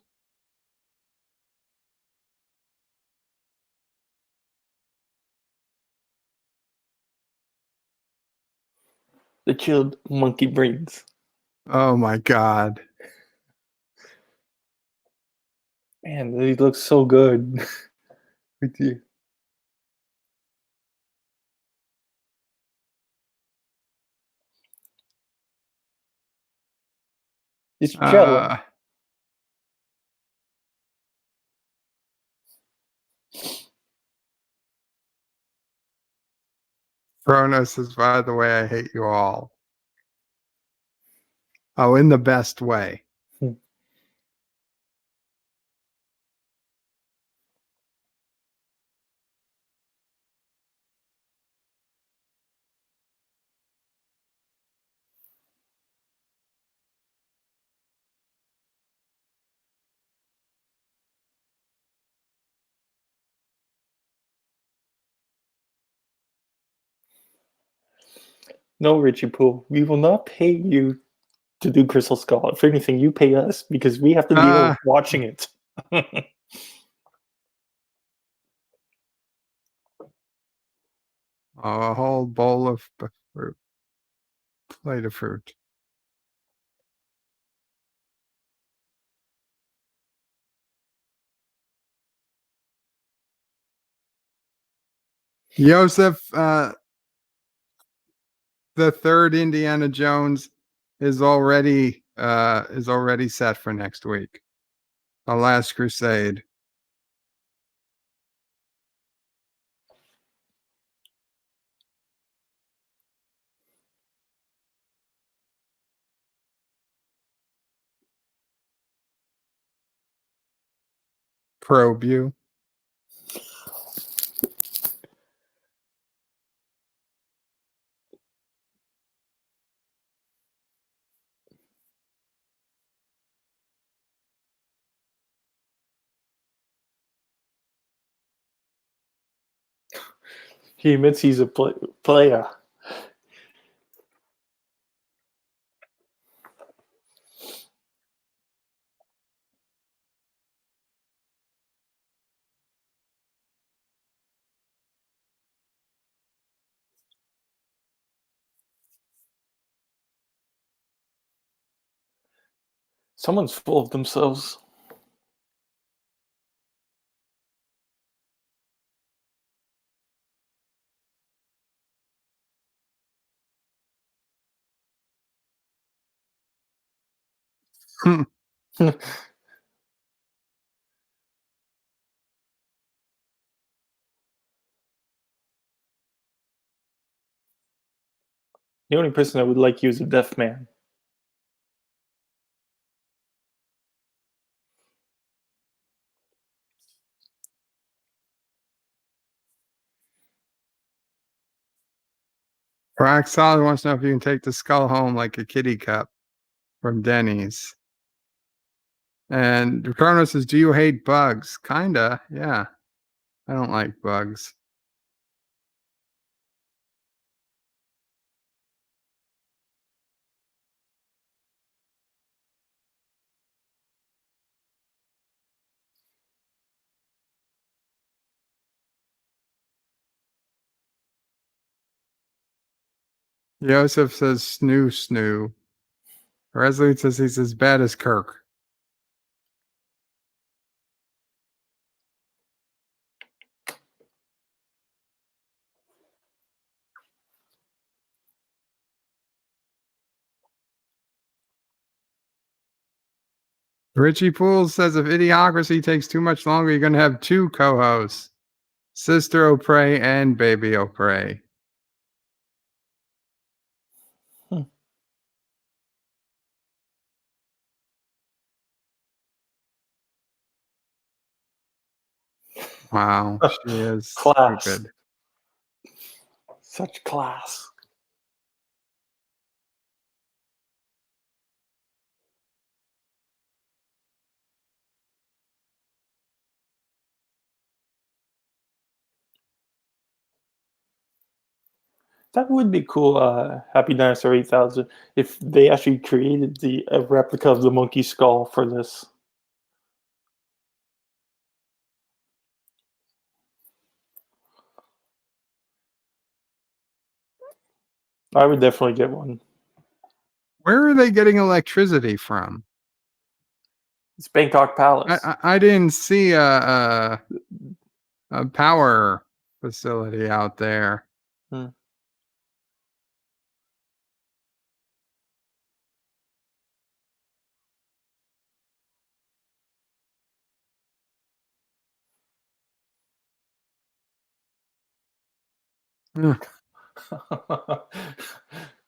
The chilled monkey brains. Oh my God. Man, they look so good. With you. It's jello. Kronos says, by the way, I hate you all. Oh, in the best way. No, Richie Poole, we will not pay you to do Crystal Skull. If anything, you pay us because we have to deal with watching it. A whole bowl of fruit. Plate of fruit. Joseph, the third Indiana Jones is already set for next week. The Last Crusade. Probe you. He admits he's a player. Someone's full of themselves. The only person that would like you is a deaf man. Rock Solid wants to know if you can take the skull home like a kitty cup from Denny's. And Ricardo says, do you hate bugs? Kinda, yeah. I don't like bugs. Joseph says, snoo, snoo. Resolute says he's as bad as Kirk. Richie Pools says if Idiocracy takes too much longer, you're going to have two co-hosts. Sister O'Prey and Baby O'Prey. Wow, she is Class. stupid. Such class. That would be cool, Happy Dinosaur 8000, if they actually created a replica of the monkey skull for this. I would definitely get one. Where are they getting electricity from? It's Bangkok Palace. I didn't see a power facility out there.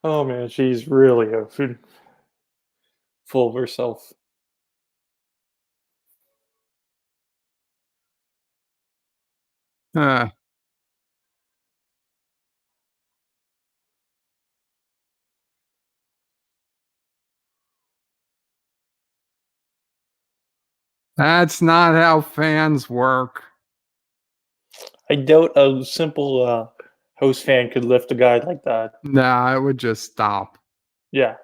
Oh man, she's really full of herself. That's not how fans work. I doubt a simple host fan could lift a guy like that. Nah, it would just stop. Yeah.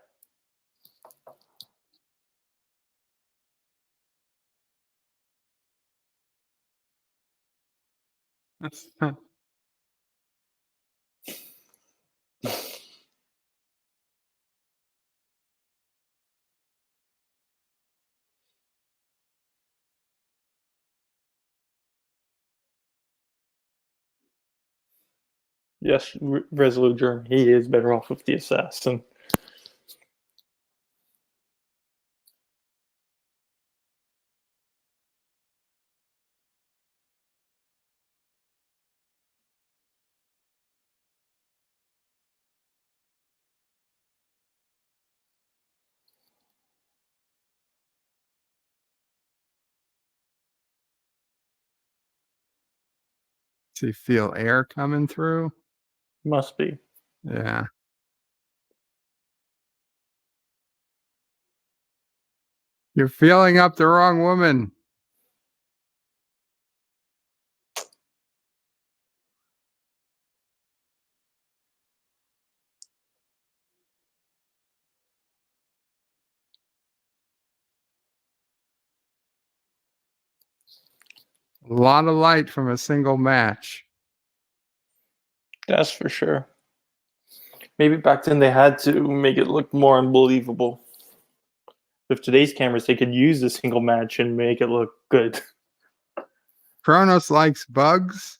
Yes, Resolute German. He is better off with the assassin. Do you feel air coming through? Must be. Yeah. You're feeling up the wrong woman. A lot of light from a single match. That's for sure. Maybe back then they had to make it look more unbelievable. With today's cameras, they could use a single match and make it look good. Kronos likes bugs.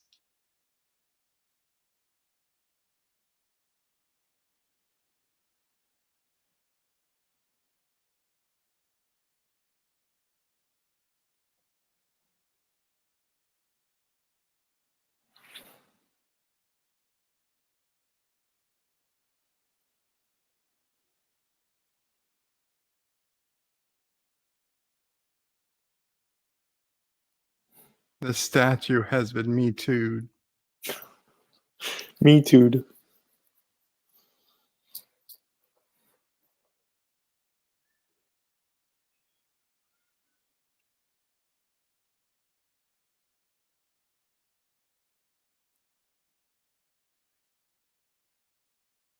The statue has been Me Too'd. Me too.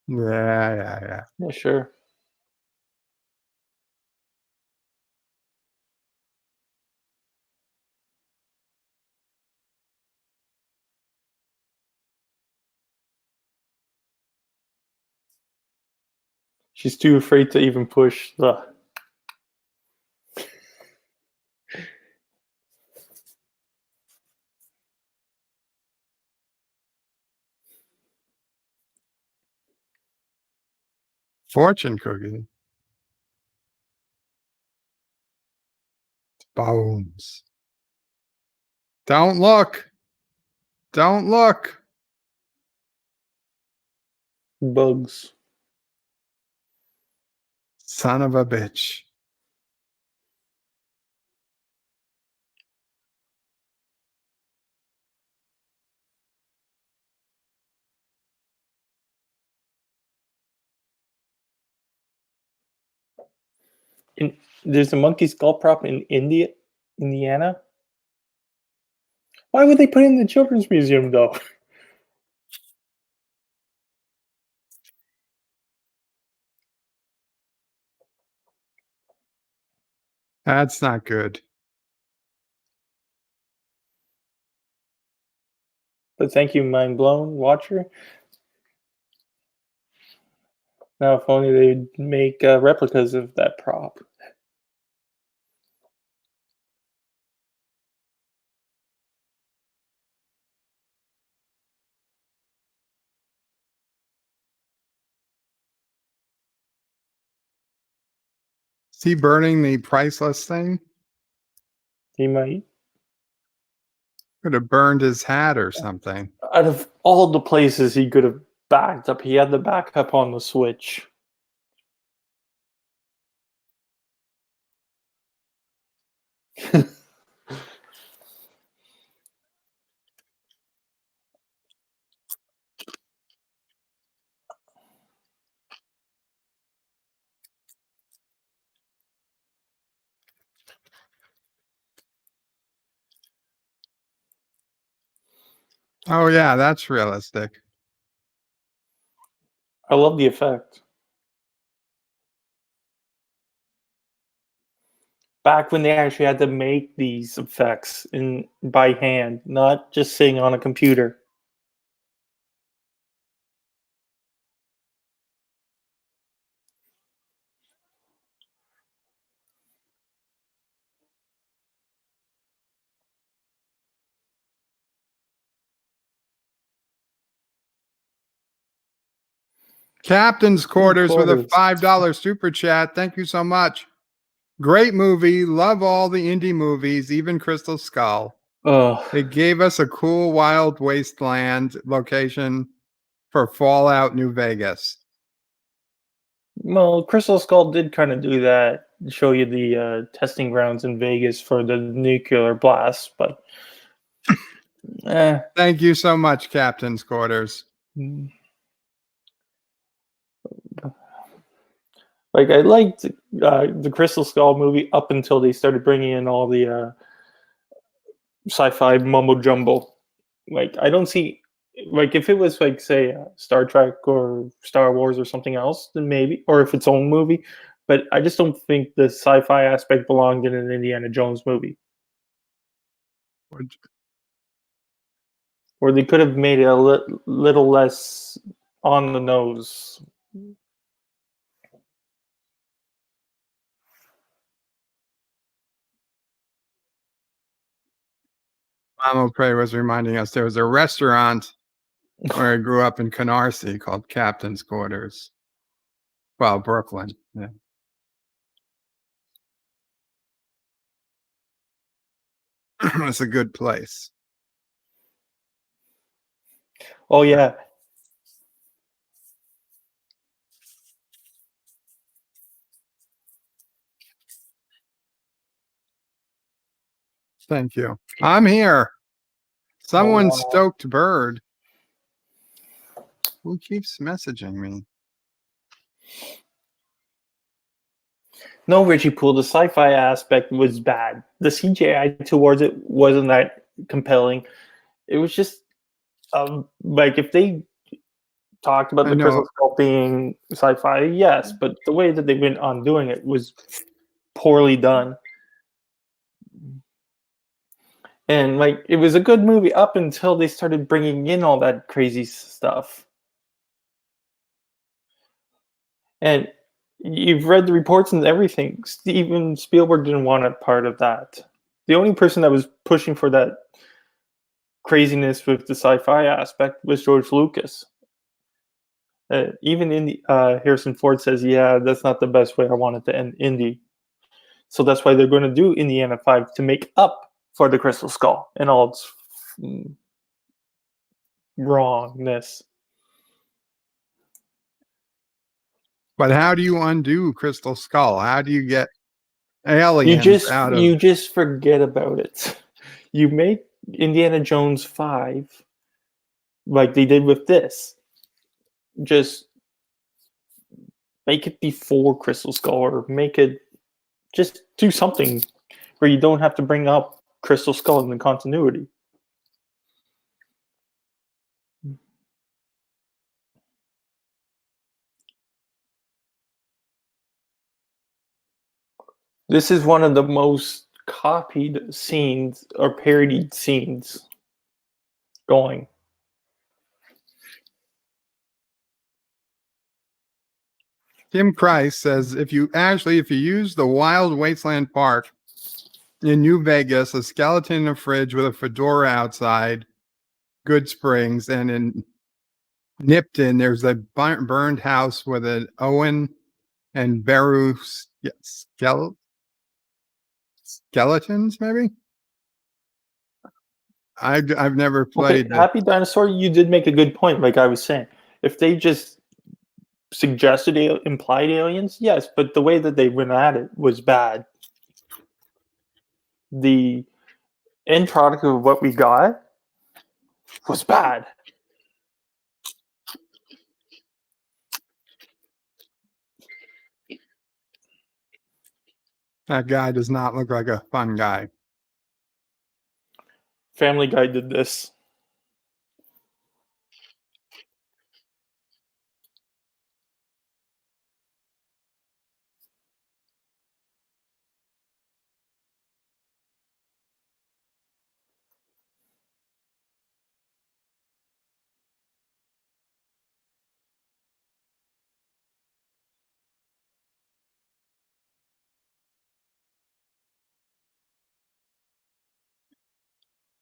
Yeah. Yeah, sure. She's too afraid to even push the. Fortune cookie. Bones. Don't look. Don't look. Bugs. Son of a bitch. There's a monkey skull prop in Indiana. Why would they put it in the children's museum though? That's not good. But thank you, mind blown watcher. Now, if only they'd make replicas of that prop. Is he burning the priceless thing? He might. Could have burned his hat or something. Out of all the places he could have backed up, he had the backup on the Switch. Oh yeah, that's realistic. I love the effect. Back when they actually had to make these effects in by hand, not just sitting on a computer. Captain's Quarters with a Quarters. $5 super chat. Thank you so much. Great movie. Love all the indie movies, even Crystal Skull. Oh, It gave us a cool wild wasteland location for Fallout New Vegas. well, Crystal Skull did kind of do that, show you the testing grounds in Vegas for the nuclear blast, but eh. Thank you so much, Captain's Quarters. Like I liked the Crystal Skull movie up until they started bringing in all the sci-fi mumbo jumbo. Like I don't see, like if it was like say Star Trek or Star Wars or something else, then maybe, or if its own movie. But I just don't think the sci-fi aspect belonged in an Indiana Jones movie. or they could have made it a little less on the nose. Mama Prey was reminding us there was a restaurant where I grew up in Canarsie called Captain's Quarters. Well, Brooklyn. Yeah. It's a good place. Oh yeah, Thank you. I'm here. Someone wow. stoked bird. Who keeps messaging me? No, Richie Poole. The sci-fi aspect was bad. The CGI towards it wasn't that compelling. It was just like if they talked about I the Crystal know. Skull being sci-fi, yes, but the way that they went on doing it was poorly done. And like it was a good movie up until they started bringing in all that crazy stuff. And you've read the reports and everything. Steven Spielberg didn't want a part of that. The only person that was pushing for that craziness with the sci-fi aspect was George Lucas. Even Harrison Ford says, "Yeah, that's not the best way I wanted to end Indy." So that's why they're going to do Indiana 5 to make up for the Crystal Skull and all its wrongness. But how do you undo Crystal Skull? How do you get You aliens just out of? you just forget about it. You make Indiana Jones 5 like they did with this. Just make it before Crystal Skull, or make it just do something where you don't have to bring up Crystal Skull in the continuity. This is one of the most copied scenes or parodied scenes going. Tim Price says if you use the Wild Wasteland Park in New Vegas, a skeleton in a fridge with a fedora outside, Good Springs, and in Nipton, there's a burned house with an Owen and Beru skeletons, maybe? I've never Okay, played the. Happy Dinosaur, you did make a good point, like I was saying. If they just suggested implied aliens, yes, but the way that they went at it was bad. The end product of what we got was bad. That guy does not look like a fun guy. Family Guy did this.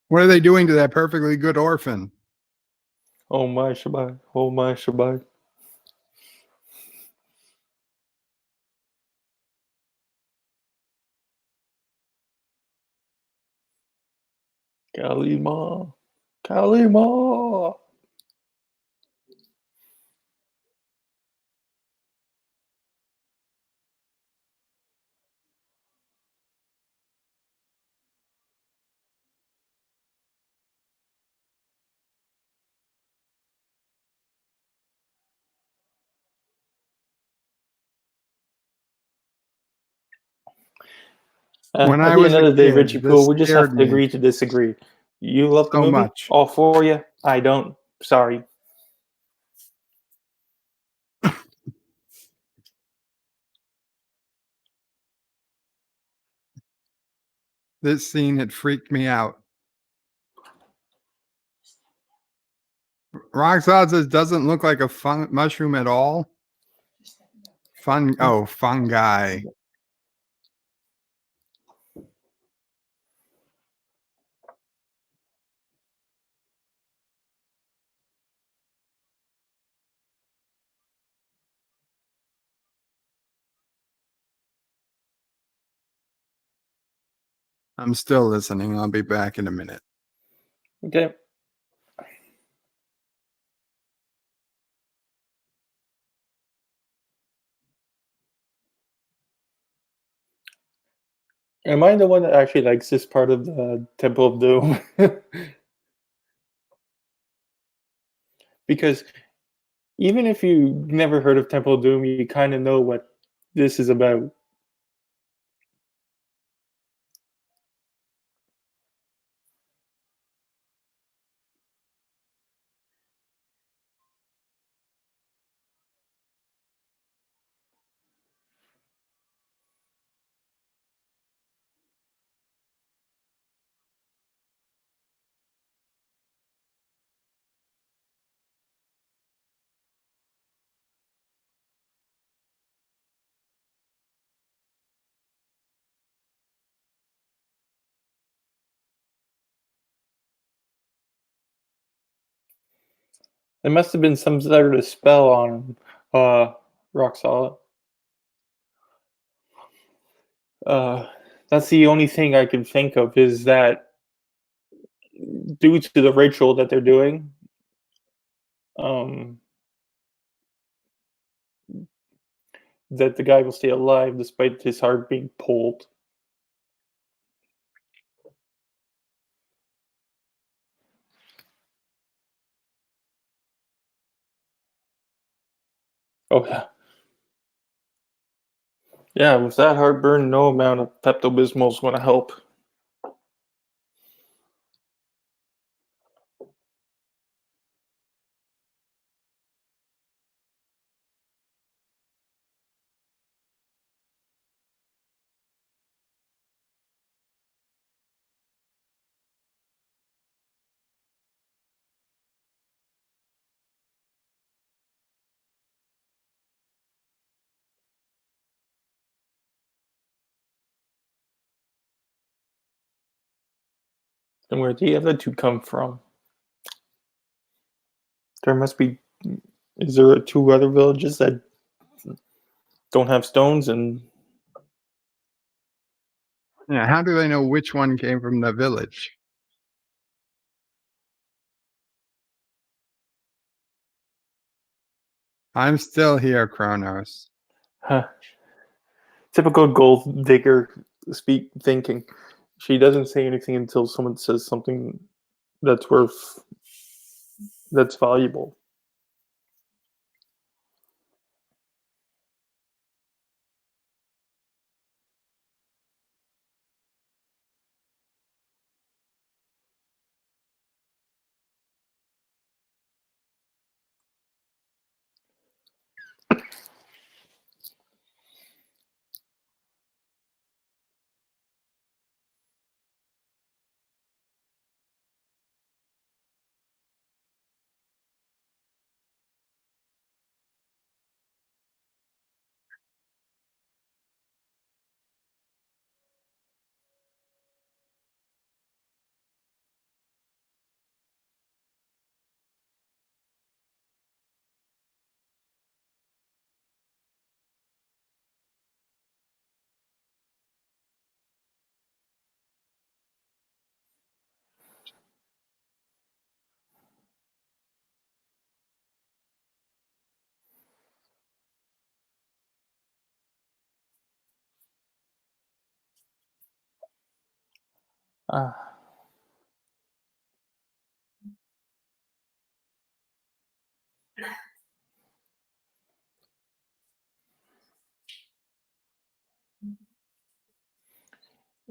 What are they doing to that perfectly good orphan? Oh my Shabai. Oh my Shabai. Kalima. Kalima. When At I the end was a of the day, Richie kid, Poole, this we just have scared to me agree to disagree. You love the so movie? much. All for you. I don't. Sorry. This scene had freaked me out. Rock Solid says doesn't look like a mushroom at all. Fungi. I'm still listening. I'll be back in a minute. Okay. Am I the one that actually likes this part of the Temple of Doom? Because even if you never heard of Temple of Doom, you kind of know what this is about. There must have been some sort of spell on Rock Solid. That's the only thing I can think of is that due to the ritual that they're doing, um, that the guy will stay alive despite his heart being pulled. Oh yeah, yeah. With that heartburn, no amount of Pepto Bismol is going to help. And where the other two come from? There must be. Is there two other villages that don't have stones? And Yeah, how do they know which one came from the village? I'm still here, Kronos. huh, typical gold digger thinking. She doesn't say anything until someone says something that's that's valuable.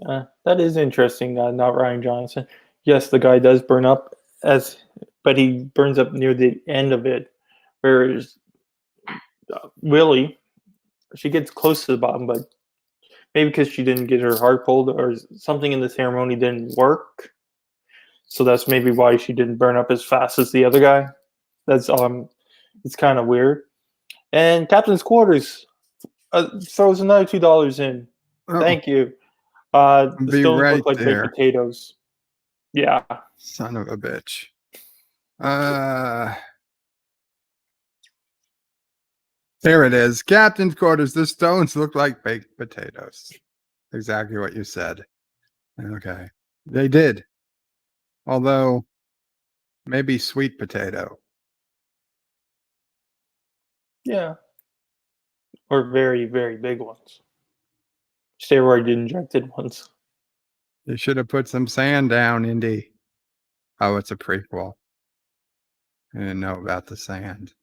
Uh, that is interesting. Not Ryan Johnson. Yes, the guy does burn up but he burns up near the end of it. Whereas Willie, she gets close to the bottom, but maybe because she didn't get her heart pulled or something in the ceremony didn't work. So that's maybe why she didn't burn up as fast as the other guy. That's it's kind of weird. And Captain's Quarters throws another $2 in. Oh, Thank you. The be stones right look like there. baked potatoes. Yeah. Son of a bitch. There it is. Captain's quarters. The stones look like baked potatoes. Exactly what you said. Okay. They did. Although, maybe sweet potato. Yeah. Or very, very big ones. Steroid injected ones. They should have put some sand down, Indy. Oh, it's a prequel. I didn't know about the sand.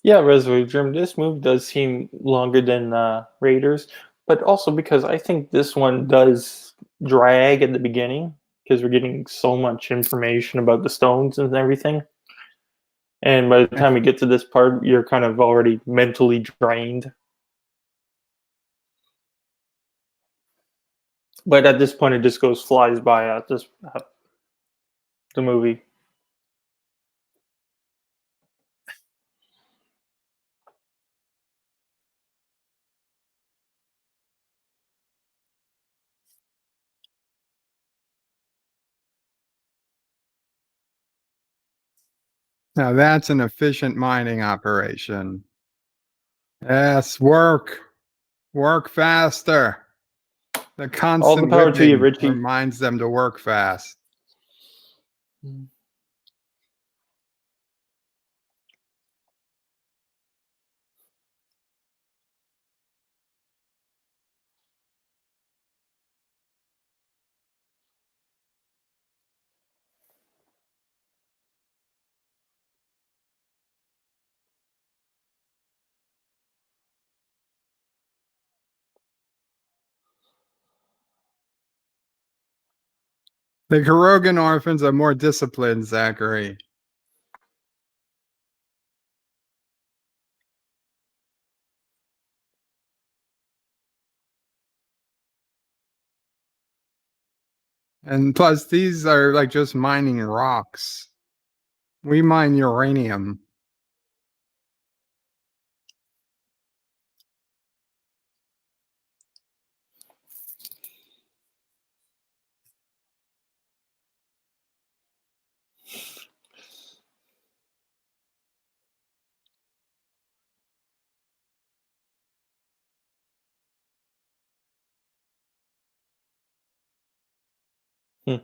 Yeah, Reservoir Dream. This movie does seem longer than Raiders, but also because I think this one does drag at the beginning because we're getting so much information about the stones and everything. And by the time we get to this part, you're kind of already mentally drained. But at this point, it just flies by at the movie. Now that's an efficient mining operation. Yes, work. Work faster. The All the constant power to you, whipping Richie. reminds them to work fast. The Kurogan orphans are more disciplined, Zachary. And plus, these are like just mining rocks. We mine uranium. Hmm.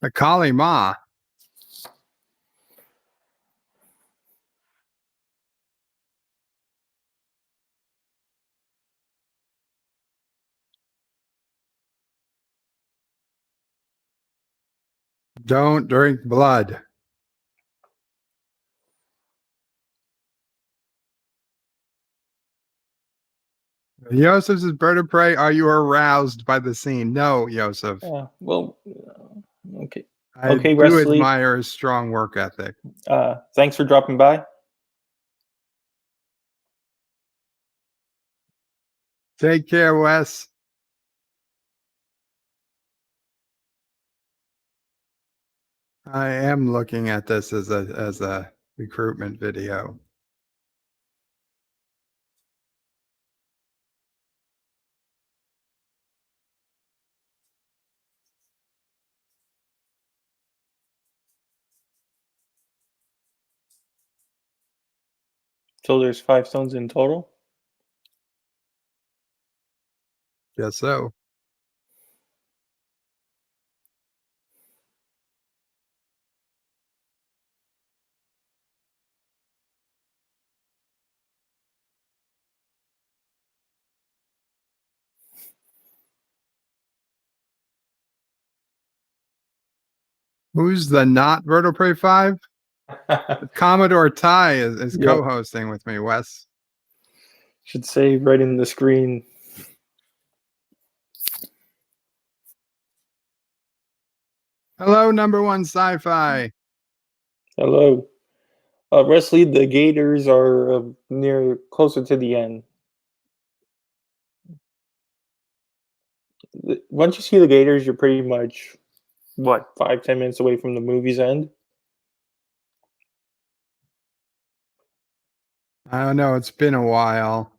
The Kali Ma. Don't drink blood. Yosef's bird of prey. Are you aroused by the scene? No, Yosef. Well, okay. I Okay, do Wesley. admire his strong work ethic. Thanks for dropping by. Take care, Wes. I am looking at this as a recruitment video. So there's 5 stones in total. Guess so. Who's the not Vertebrae 5? Commodore Ty is Yep. co-hosting with me, Wes. Should say right in the screen. Hello, number one sci-fi. Hello. Wesley, the Gators are near closer to the end. Once you see the Gators, you're pretty much, what, 5-10 minutes away from the movie's end? I don't know. It's been a while.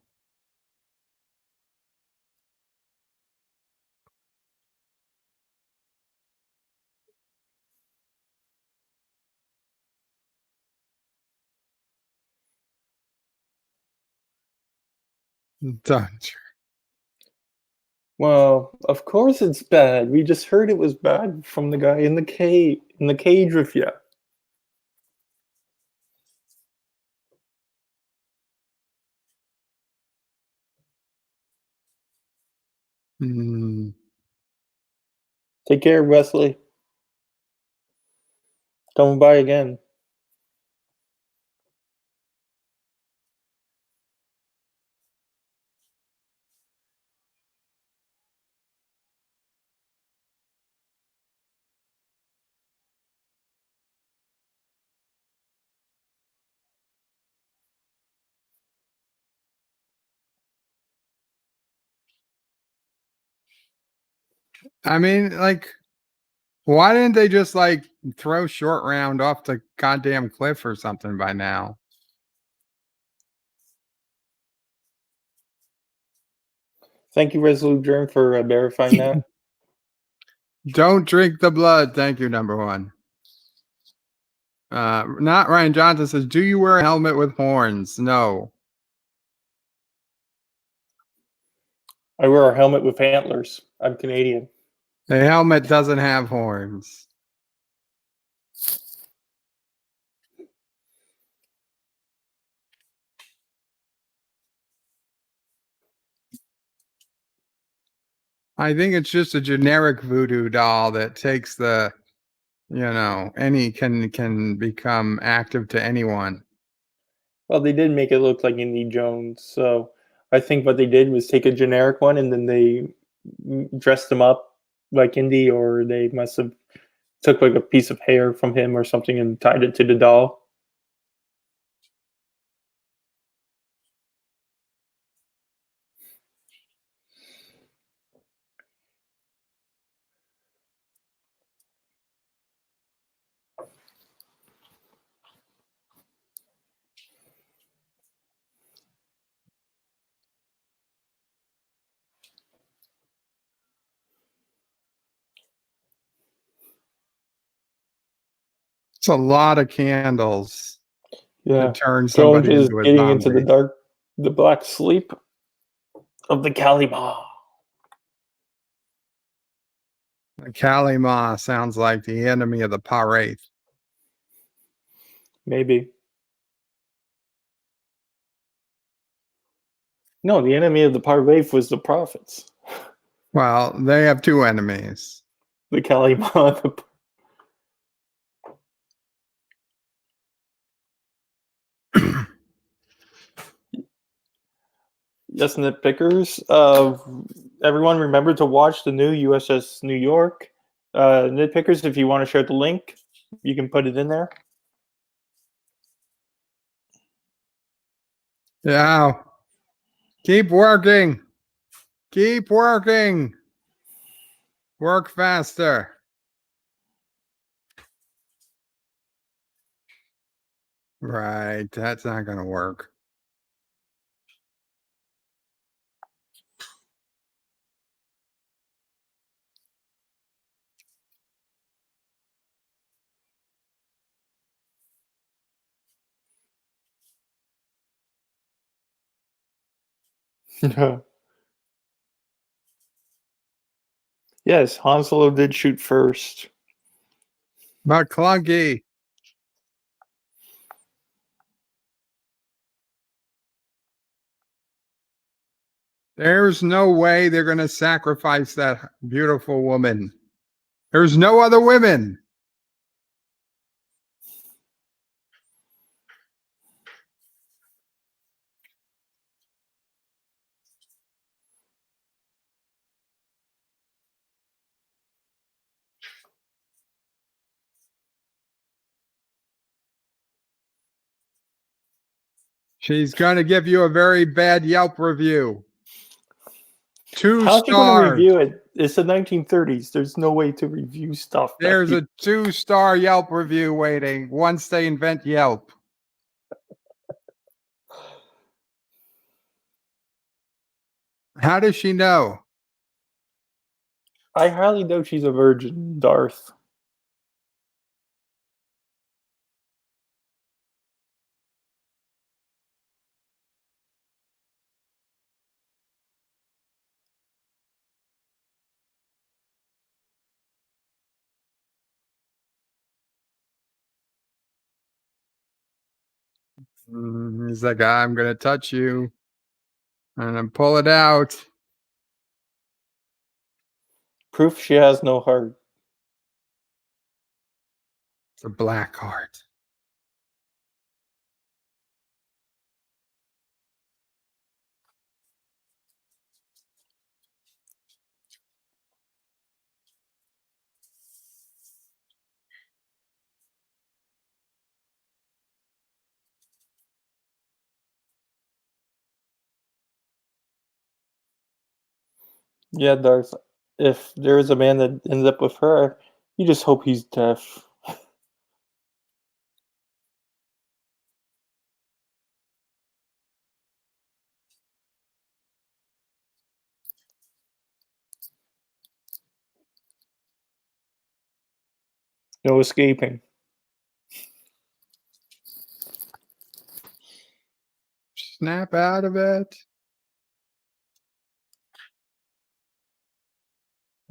Don't. Well, of course it's bad. We just heard it was bad from the guy in the cage with you. Hmm. Take care, Wesley. Coming by again. I mean, like, why didn't they just like throw Short Round off the goddamn cliff or something by now? Thank you, Resolute Germ, for verifying that. Don't drink the blood. Thank you, number one. Not Ryan Johnson says, do you wear a helmet with horns? No. I wear a helmet with antlers. I'm Canadian. The helmet doesn't have horns. I think it's just a generic voodoo doll that takes the, any can become active to anyone. Well, they did make it look like Indy Jones, so I think what they did was take a generic one and then they dressed him up like Indy, or they must have took like a piece of hair from him or something and tied it to the doll. It's a lot of candles Yeah, to turn Jones somebody is into a getting into zombie. the black sleep of the Kalima. The Kalima sounds like the enemy of the Paraith. Maybe. No, the enemy of the Parvave was the prophets. Well, they have two enemies. The Kalima. Yes, nitpickers. Everyone remember to watch the new USS New York. Nitpickers, if you want to share the link, you can put it in there. Yeah. Keep working. Keep working. Work faster. Right. That's not going to work. Yes, Han Solo did shoot first. But clunky. There's no way they're going to sacrifice that beautiful woman. There's no other women. She's going to give you a very bad Yelp review. 2 How's she going to stars. review it? It's the 1930s. There's no way to review stuff. There's a 2-star Yelp review waiting once they invent Yelp. How does she know? I highly doubt she's a virgin, Darth. He's like, I'm going to touch you. And then pull it out. Proof she has no heart. It's a black heart. Yeah, Darth. If there is a man that ends up with her, you just hope he's deaf. No escaping. Snap out of it.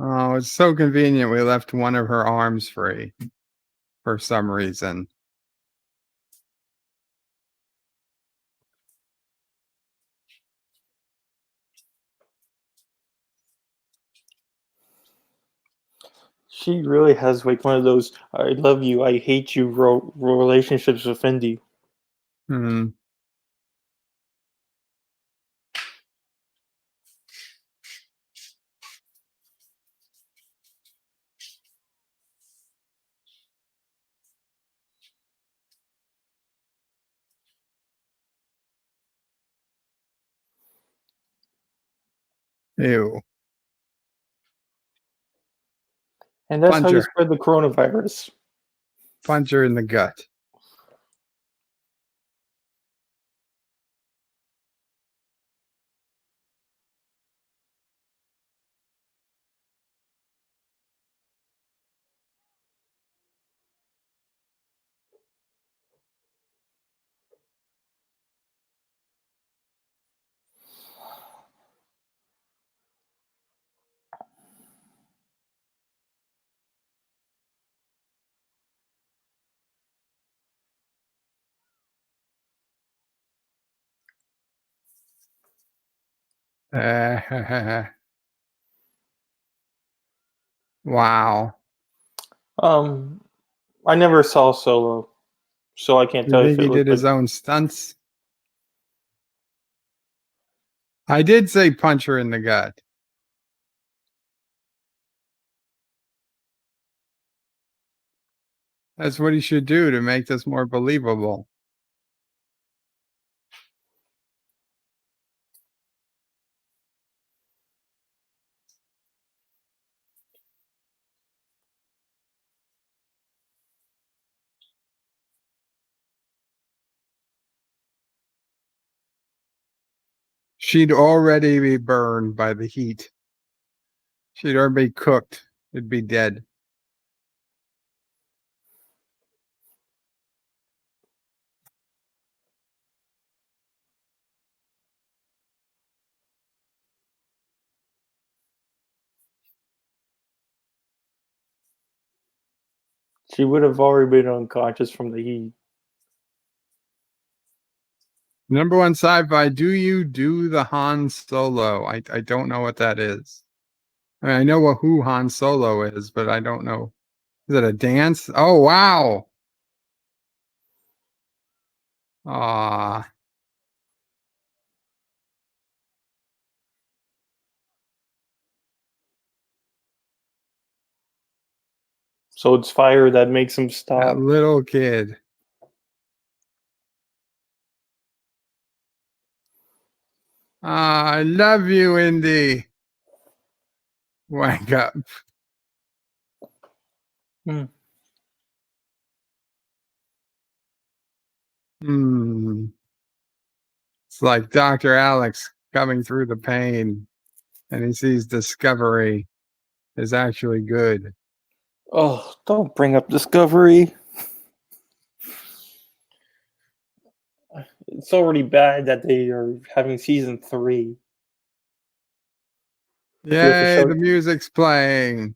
Oh, it's so convenient. We left one of her arms free for some reason. She really has like one of those "I love you, I hate you" relationships with Indy. Hmm. Ew. And that's how Punch you her. spread the coronavirus. Punch her in the gut. Wow. Um, I never saw Solo, so I can't Do you tell you think if it he did looked like. his own stunts? I did say punch her in the gut. That's what he should do to make this more believable. She'd already be burned by the heat. She'd already be cooked. It'd be dead. She would have already been unconscious from the heat. Number one sci-fi. Do you do the Han Solo? I don't know what that is. I mean, I know who Han Solo is, but I don't know. Is it a dance? Oh wow! Ah, So it's fire that makes him that stop. little kid. I love you, Indy. Wake up. Hmm. It's like Dr. Alex coming through the pain, and he sees Discovery is actually good. Oh, don't bring up Discovery. It's already bad that they are having season 3. With the Yay, show. the music's playing.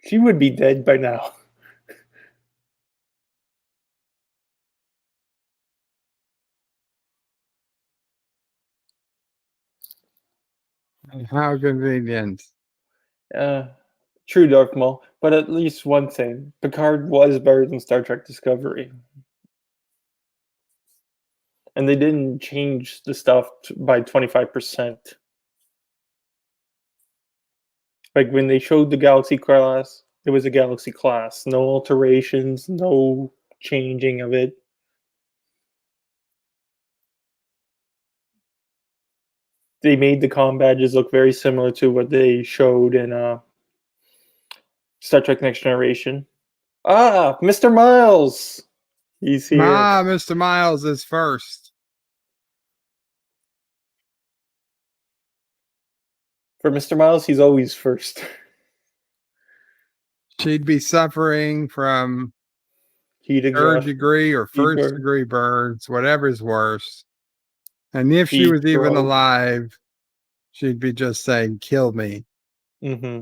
She would be dead by now. How convenient. True, Darth Maul. But at least one thing: Picard was better than Star Trek Discovery, and they didn't change the stuff by 25%. Like when they showed the Galaxy class, it was a Galaxy class. No alterations, no changing of it. They made the comm badges look very similar to what they showed in Star Trek Next Generation. Ah, Mr. Miles! He's here. Mr. Miles is first. For Mr. Miles, he's always first. She'd be suffering from Heat third exhaustion, degree or first fever, degree burns, whatever's worse. And if she heat was even stroke. alive, she'd be just saying, kill me. Mm-hmm.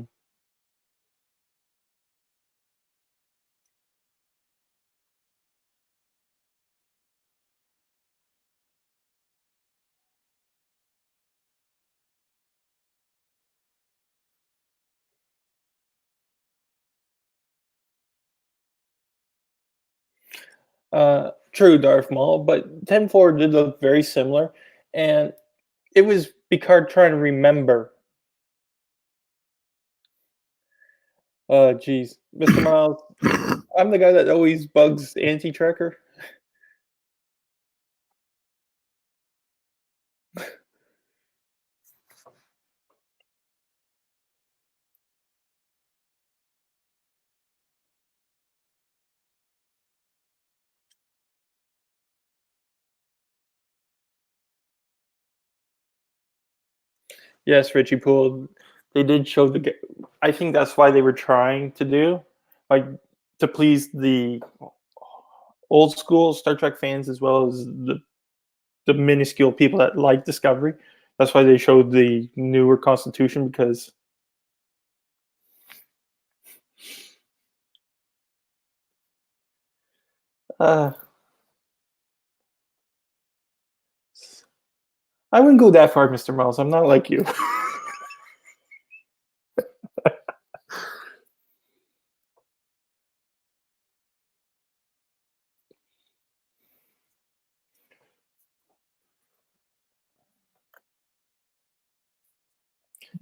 True, Darth Maul, but 10-4 did look very similar, and it was Picard trying to remember. Geez. Mr. Miles, I'm the guy that always bugs Anti-Trekker. Yes, Richie Poole. They did show the. I think that's why they were trying to do, like, to please the old school Star Trek fans as well as the minuscule people that like Discovery. That's why they showed the newer Constitution because. Uh, I wouldn't go that far, Mr. Miles. I'm not like you.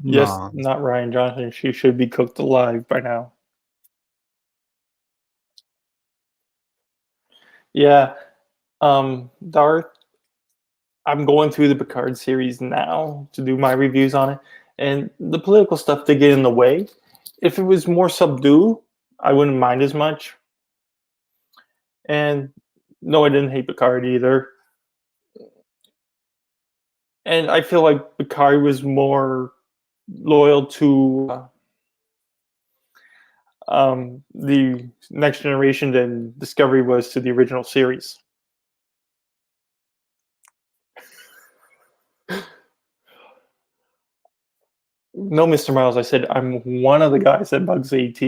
Yes, Mom. not Ryan Johnson. She should be cooked alive by now. Yeah. Darth, I'm going through the Picard series now to do my reviews on it, and the political stuff did get in the way. If it was more subdued, I wouldn't mind as much. And no, I didn't hate Picard either. And I feel like Picard was more loyal to the Next Generation than Discovery was to the original series. No, Mr. Miles, I said I'm one of the guys that bugs AT.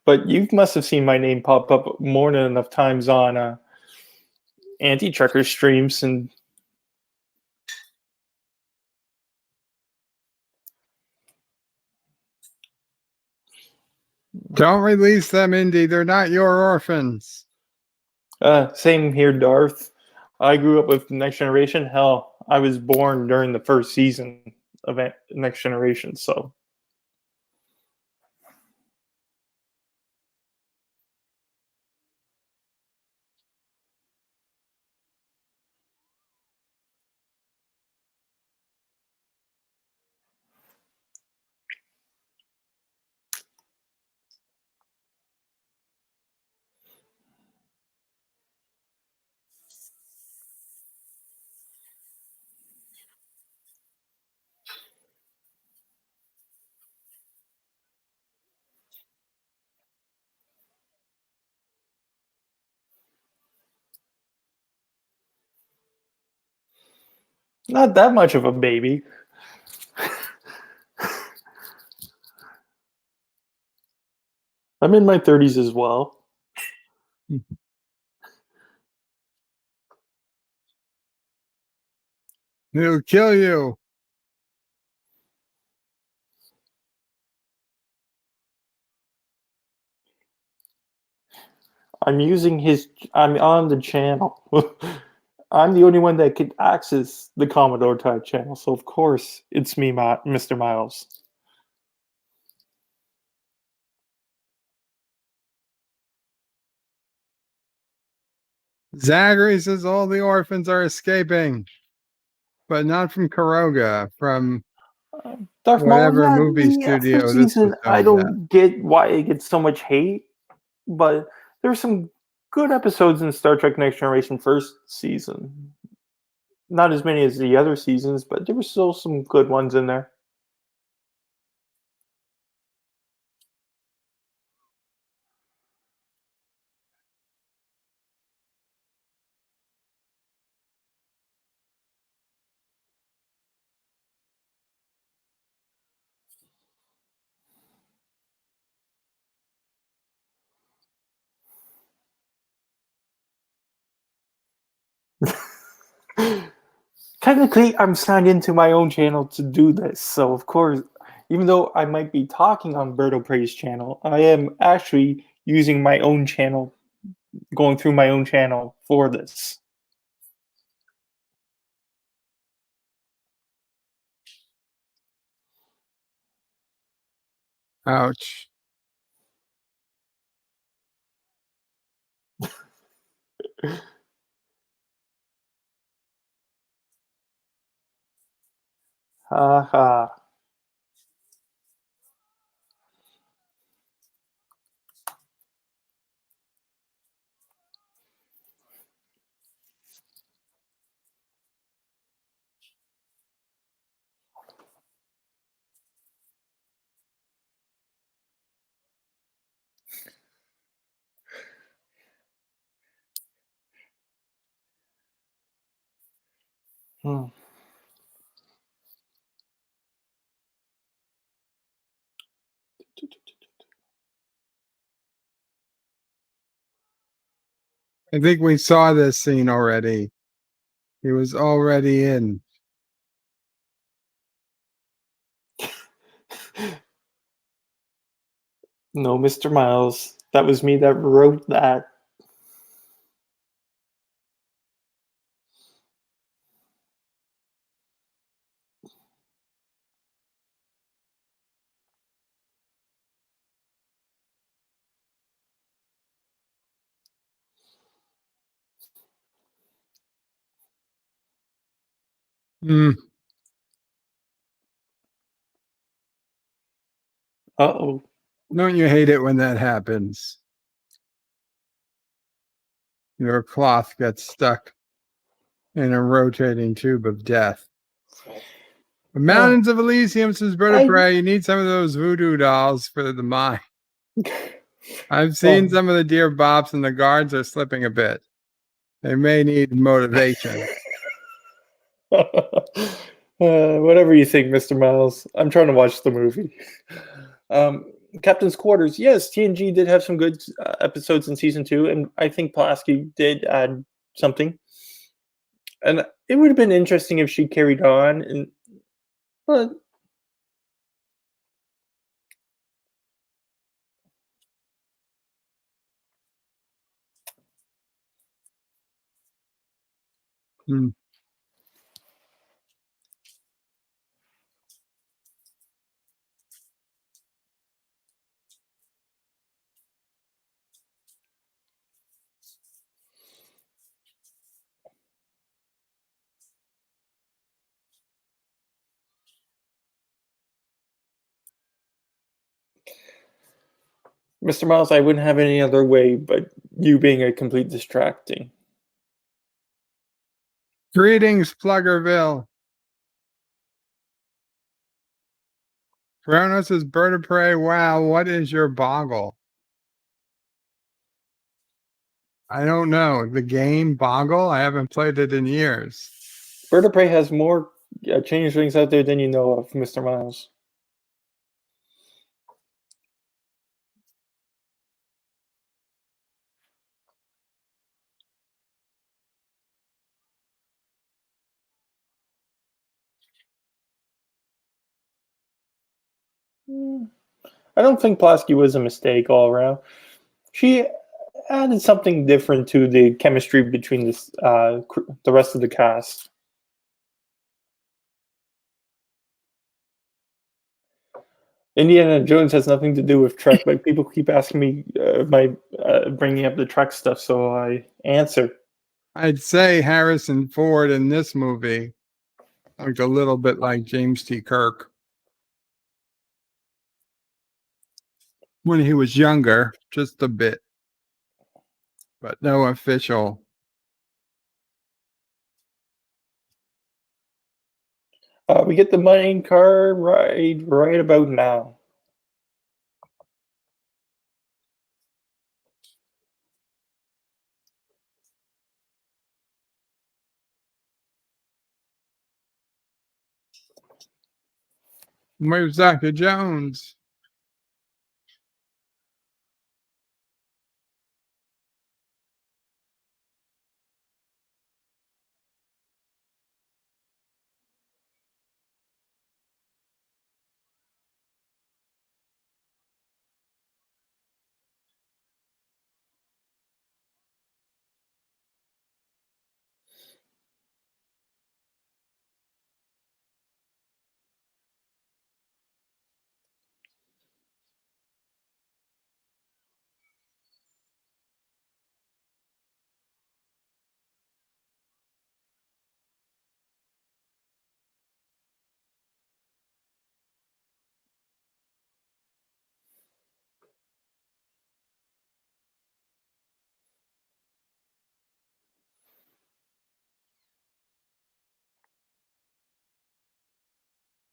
But you must have seen my name pop up more than enough times on anti-Trekker streams, and Don't release them, Indy. They're not your orphans. same here, Darth. I grew up with Next Generation. Hell, I was born during the first season of Next Generation, so Not that much of a baby. I'm in my 30s as well. He'll kill you. I'm on the channel. I'm the only one that could access the Commodore type channel, so of course it's me, Mr. Miles. Zachary says all the orphans are escaping, but not from Karoga, from Darth Maul, whatever yeah, movie the studio first this was season, I filmed at. don't get why it gets so much hate, but there's some good episodes in Star Trek Next Generation first season. Not as many as the other seasons, but there were still some good ones in there. Technically, I'm signed into my own channel to do this, so of course, even though I might be talking on Berto Prey's channel, I am actually using my own channel, going through my own channel for this. Ouch. Ha ha. Hmm. I think we saw this scene already. He was already in. No, Mr. Miles, that was me that wrote that. Mm, Uh-oh. don't you hate it when that happens? Your cloth gets stuck in a rotating tube of death. The Mountains of Elysium says Bird of I, Prey. You need some of those voodoo dolls for the mind. I've seen well, some of the dear bops and the guards are slipping a bit. They may need motivation. whatever you think, Mr. Miles. I'm trying to watch the movie. Captain's Quarters. Yes, TNG did have some good episodes in season 2, and I think Pulaski did add something. And it would have been interesting if she carried on. But Hmm. Mr. Miles, I wouldn't have any other way but you being a complete distracting. Greetings, Pluggerville. Kronos says Bird of Prey. Wow, what is your boggle? I don't know. The game Boggle? I haven't played it in years. Bird of Prey has more changelings out there than you know of, Mr. Miles. I don't think Plasky was a mistake all around. She added something different to the chemistry between the rest of the cast. Indiana Jones has nothing to do with Trek, but people keep asking me bringing up the Trek stuff, so I answer. I'd say Harrison Ford in this movie looked a little bit like James T. Kirk when he was younger, just a bit, but no official. We get the money car right about now. Where's Dr. Jones?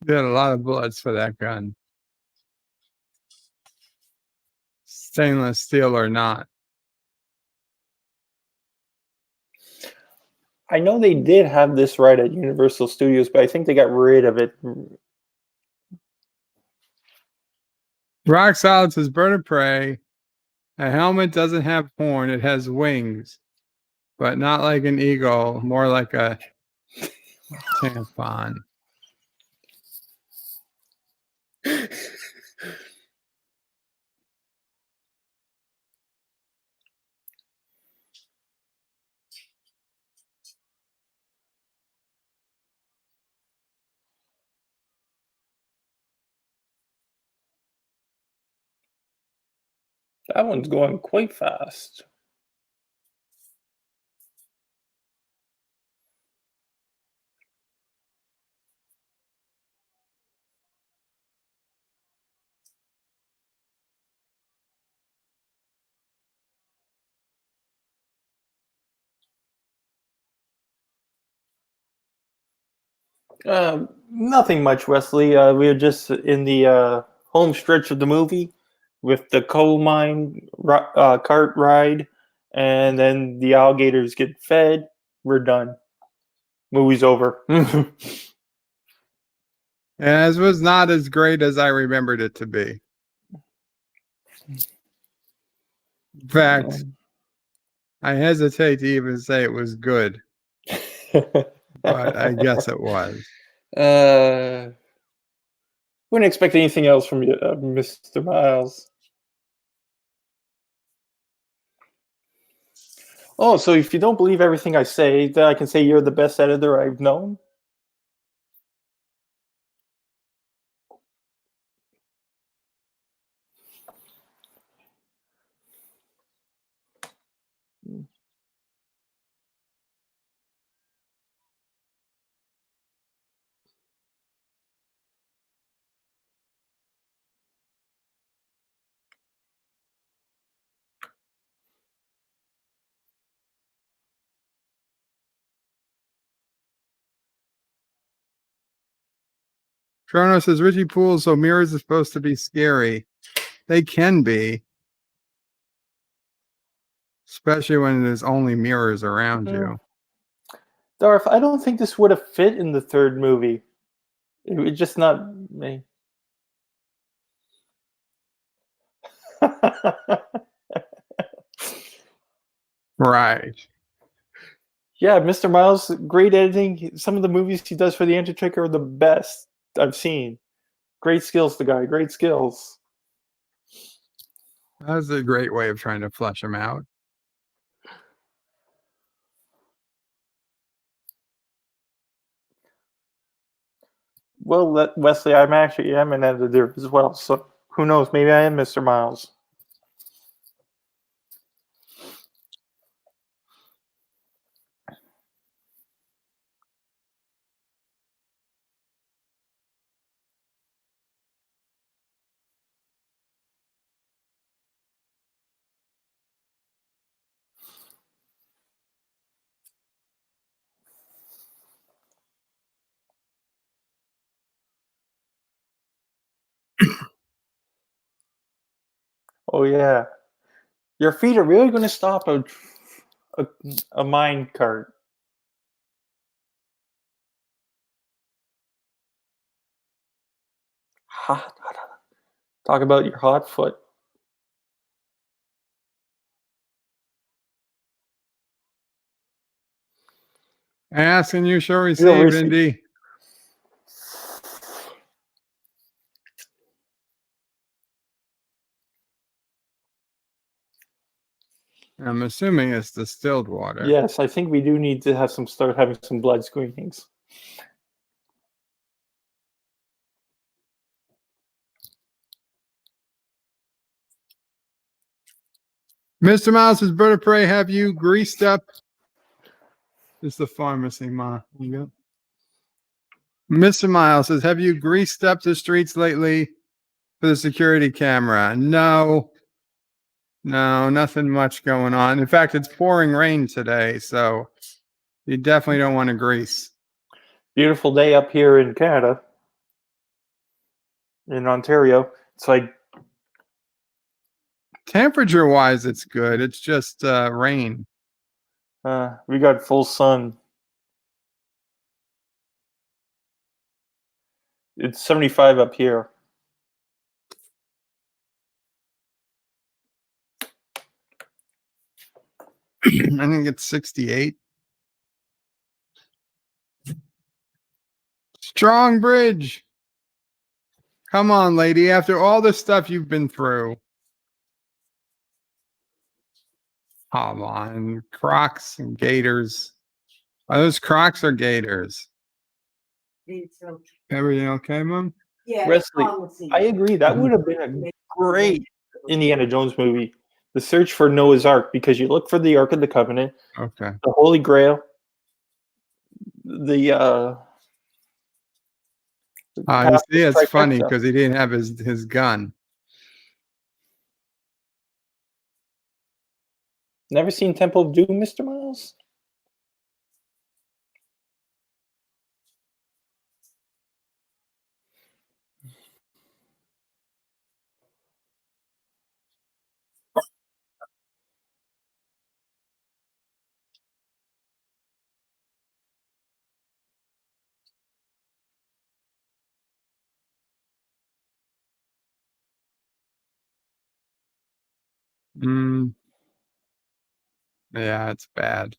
They had a lot of bullets for that gun. Stainless steel or not. I know they did have this right at Universal Studios, but I think they got rid of it. Rock Solid says Bird of Prey. A helmet doesn't have horn, it has wings, but not like an eagle, more like a tampon. That one's going quite fast. Nothing much, Wesley. We are just in the home stretch of the movie with the coal mine cart ride, and then the alligators get fed. We're done. Movie's over. As was not as great as I remembered it to be. In fact, I hesitate to even say it was good, but I guess it was. Wouldn't expect anything else from you, Mr. Miles. Oh, so if you don't believe everything I say, then I can say you're the best editor I've known? Chrono says Richie Pools, so mirrors are supposed to be scary. They can be, especially when there's only mirrors around you. Darth, I don't think this would have fit in the third movie. It would just not me. Right. Yeah, Mr. Miles, great editing. Some of the movies he does for the Anti-Trick are the best I've seen. Great skills, the guy. Great skills. That was a great way of trying to flesh him out. Well, Wesley, I'm an editor as well, so who knows? Maybe I am Mr. Miles. Oh yeah, your feet are really going to stop a, a mine cart. Hot. Talk about your hot foot. Ask and you shall You'll receive, receive. Indy. I'm assuming it's distilled water. Yes, I think we do need to have start having some blood screenings. Mr. Mouse's bird of prey, have you greased up? It's the pharmacy, Ma. You go. Mr. Miles says, have you greased up the streets lately for the security camera? No. No, nothing much going on. In fact, it's pouring rain today, so you definitely don't want to grease. Beautiful day up here in Canada, in Ontario. It's like Temperature-wise, it's good. It's just rain. we got full sun. It's 75 up here. I think it's 68. Strong bridge. Come on, lady. After all the stuff you've been through. Come on. Crocs and gators. Are those Crocs or gators? Everything okay, Mom? Yeah, Wesley, I agree. That would have been a great Indiana Jones movie. The Search for Noah's Ark, because you look for the Ark of the Covenant, Okay. the Holy Grail, the You path see, of it's funny trifecta. because he didn't have his gun. Never seen Temple of Doom, Mr. Miles? Mm, yeah, it's bad.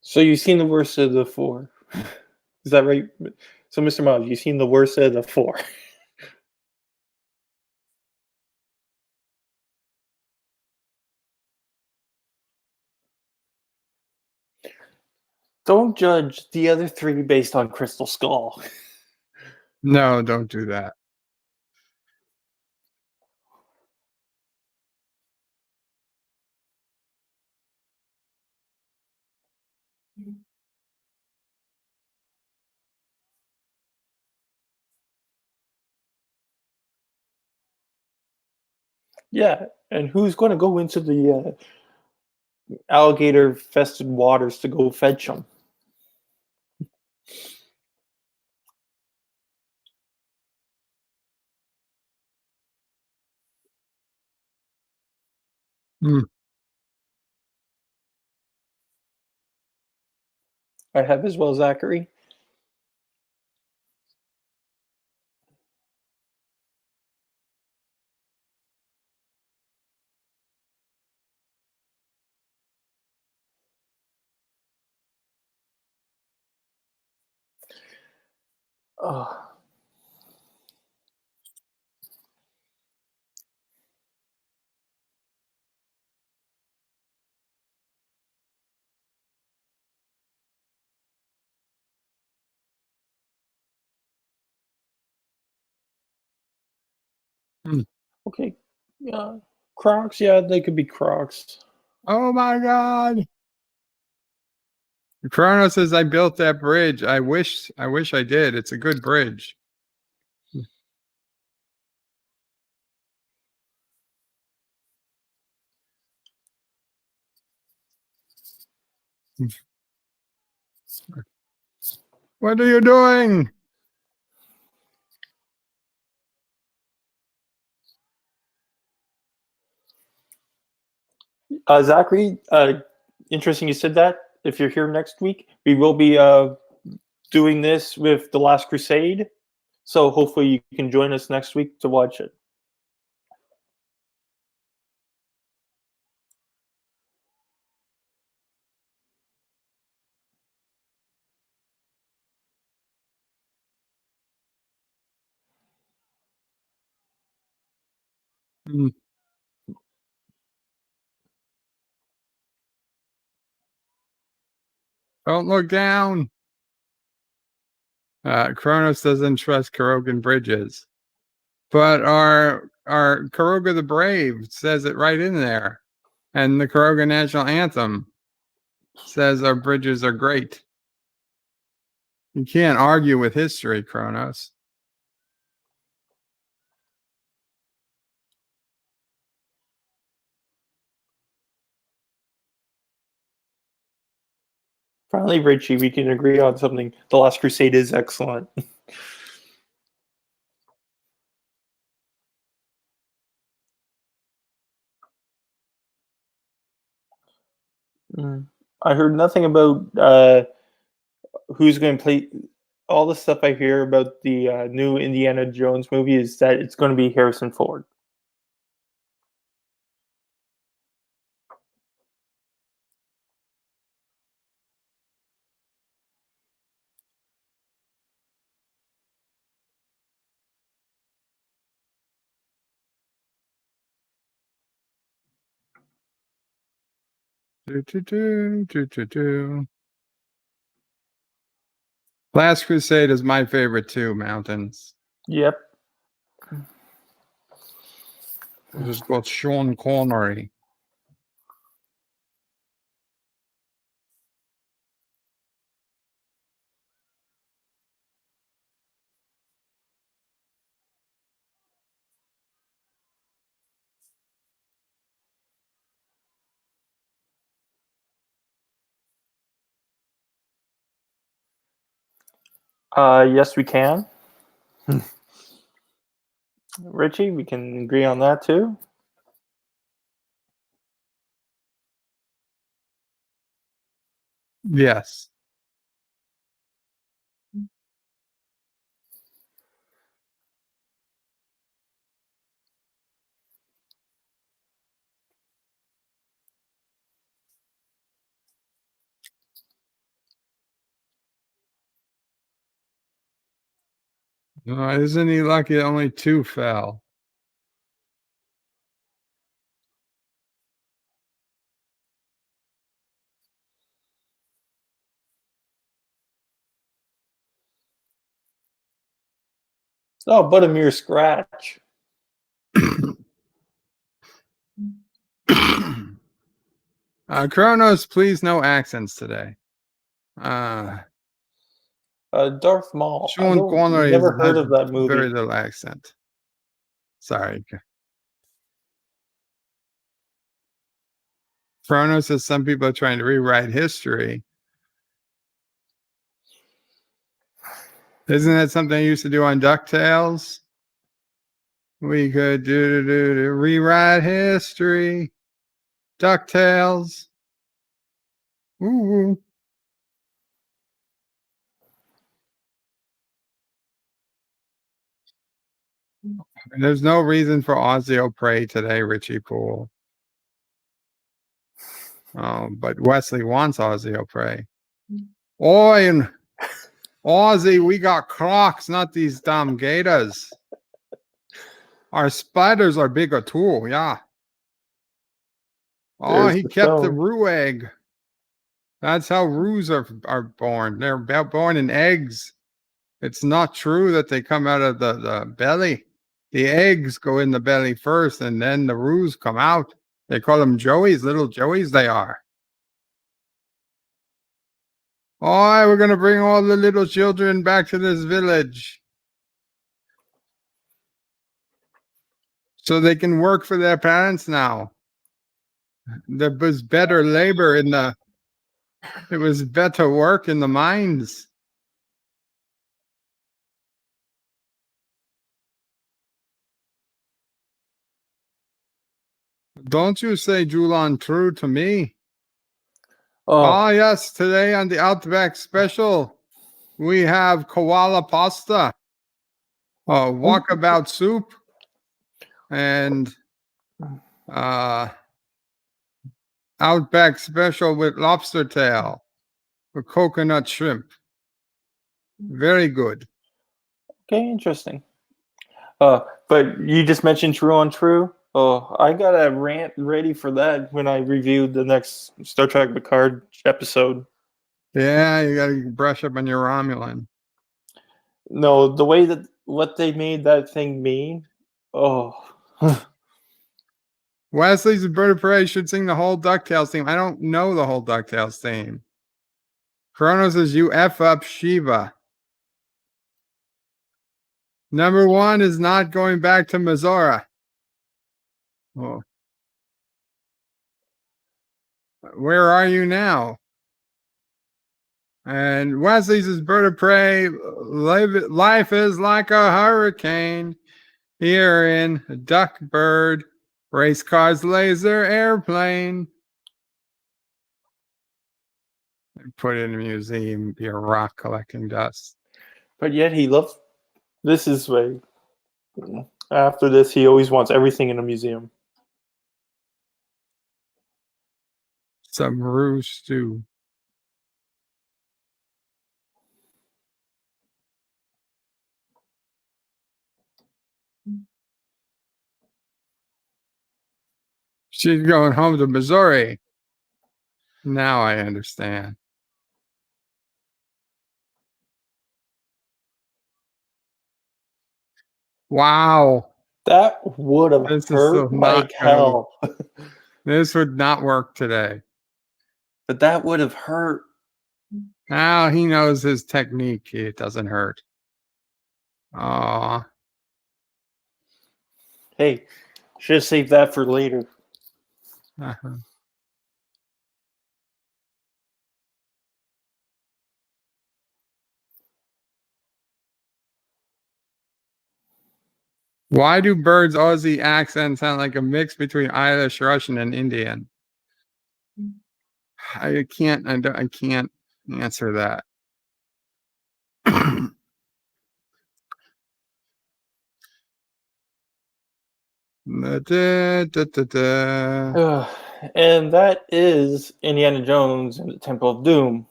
So you've seen the worst of the four. Is that right? So, Mr. Miles, you've seen the worst of the four. Don't judge the other three based on Crystal Skull. No, don't do that. Yeah, and who's going to go into the alligator-fested waters to go fetch them? Hmm. I have as well, Zachary. Oh. Hmm. Okay. Yeah. Crocs, yeah, they could be Crocs. Oh my God. Chrono says I built that bridge. I wish I did. It's a good bridge. What are you doing? Zachary, interesting you said that. If you're here next week, we will be doing this with The Last Crusade. So hopefully you can join us next week to watch it. Hmm. Don't look down. Kronos doesn't trust Kurogan bridges, but our Kuroga the Brave says it right in there, and the Kuroga National Anthem says our bridges are great. You can't argue with history, Kronos. Finally, Richie, we can agree on something. The Last Crusade is excellent. I heard nothing about who's going to play. All the stuff I hear about the new Indiana Jones movie is that it's going to be Harrison Ford. Do, do, do, do, do, do. Last Crusade is my favorite too, Mountains. Yep. This is called Sean Connery. Yes, we can. Richie, we can agree on that too. Yes. Isn't he lucky that only 2 fell? Oh, but a mere scratch. Kronos, please no accents today. Darth Maul. Sean Connery Never has heard of that movie. very little accent. Sorry. Kronos says some people are trying to rewrite history. Isn't that something I used to do on DuckTales? We could do rewrite history. DuckTales. Ooh. There's no reason for Osteopray today, Richie Poole. Oh, but Wesley wants Osteopray. Oi, and Aussie, we got Crocs, not these damn gators. Our spiders are bigger too, yeah. Oh, There's he the kept the stone. roux egg. That's how roux are born. They're born in eggs. It's not true that they come out of the belly. The eggs go in the belly first, and then the roux come out. They call them joeys, little joeys they are. Oh, we're going to bring all the little children back to this village so they can work for their parents now. There was better labor it was better work in the mines. Don't you say Julan true to me. Oh, Yes, today on the Outback Special, we have koala pasta, walkabout soup, and Outback Special with lobster tail, with coconut shrimp. Very good. okay, interesting. But you just mentioned True on True. Oh, I got a rant ready for that when I reviewed the next Star Trek Picard episode. Yeah, you got to brush up on your Romulan. No, the way that what they made that thing mean. Oh, Wesley's Bird of Prey should sing the whole DuckTales theme. I don't know the whole DuckTales theme. Chrono says, you F up Shiva. Number one is not going back to Missouri. Oh. Where are you now? And Wesley's is Bird of Prey. Life is like a hurricane. Here in Duck Bird. Race cars, laser, airplane. Put it in a museum, be a rock collecting dust. but yet he loves. This is way. After this, he always wants everything in a museum. Some roux stew. She's going home to Missouri. Now I understand. Wow. That would have This is so hurt not like going. hell. This would not work today. But that would have hurt. Now he knows his technique. It doesn't hurt. Aw. Hey, should have saved that for later. Uh-huh. Why do birds' Aussie accents sound like a mix between Irish, Russian, and Indian? I can't answer that. And that is Indiana Jones and the Temple of Doom.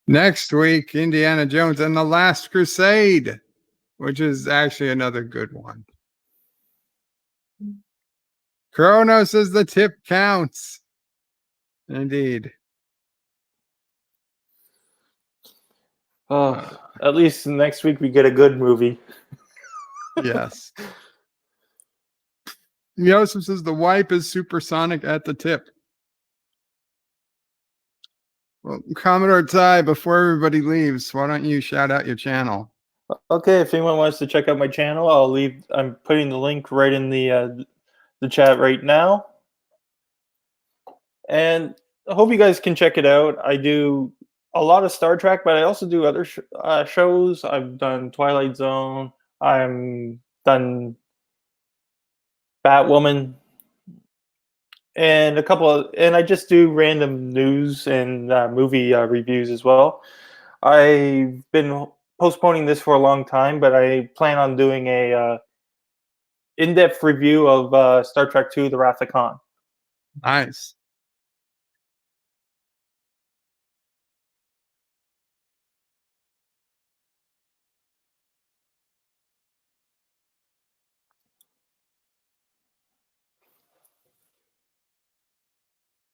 Next week, Indiana Jones and the Last Crusade, which is actually another good one. Chrono says the tip counts. Indeed. At least next week we get a good movie. Yes. Joseph says the wipe is supersonic at the tip. Well, Commodore Ty, before everybody leaves, why don't you shout out your channel? Okay, if anyone wants to check out my channel, I'm putting the link right in the chat right now. And I hope you guys can check it out. I do a lot of Star Trek, but I also do other shows. I've done Twilight Zone. I'm done Batwoman. and and I just do random news and movie reviews as well. I've been postponing this for a long time, but I plan on doing a in-depth review of Star Trek II: The Wrath of Khan. Nice.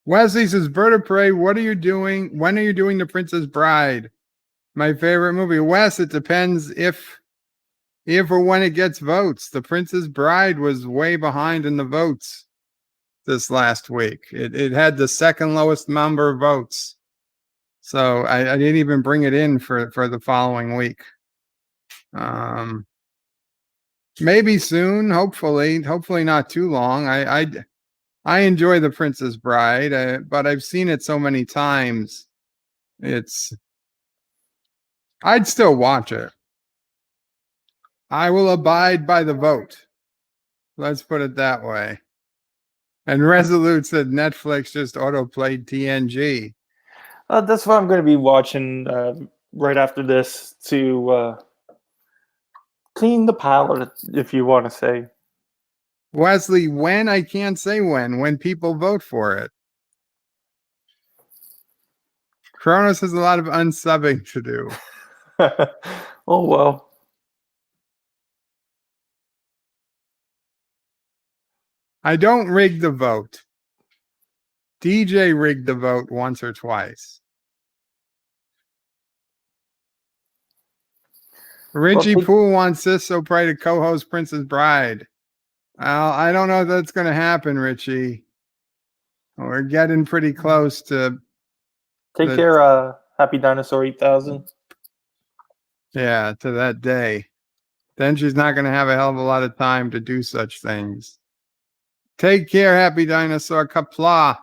Wesley says, Vertebrae, what are you doing? When are you doing The Princess Bride? My favorite movie. Wes, it depends if or when it gets votes. The Princess Bride was way behind in the votes this last week. It had the second lowest number of votes. So I didn't even bring it in for the following week. Maybe soon, hopefully not too long. I enjoy The Princess Bride, but I've seen it so many times. I'd still watch it. I will abide by the vote. Let's put it that way. And Resolute said Netflix just auto-played TNG. That's what I'm going to be watching right after this to clean the palate, if you want to say. Wesley, when? I can't say when people vote for it. Kronos has a lot of unsubbing to do. Oh, well. I don't rig the vote. DJ rigged the vote once or twice. Richie Poole wants Cisco Prey to co-host Princess Bride. Well, I don't know if that's going to happen, Richie. We're getting pretty close to... Take care, Happy Dinosaur 8000. Yeah, to that day. Then she's not going to have a hell of a lot of time to do such things. Take care, Happy Dinosaur. Qapla.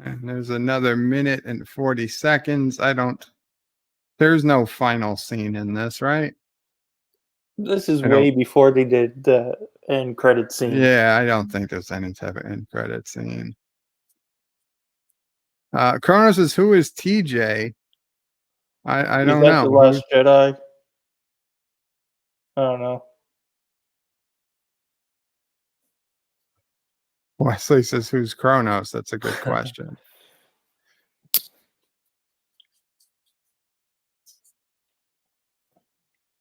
And there's another minute and 40 seconds. There's no final scene in this, right? This is way before they did the end credit scene. Yeah, I don't think there's any type of end credit scene. Kronos says, who is TJ? I don't know. The Last Jedi? I don't know. Wesley says, who's Kronos? That's a good question.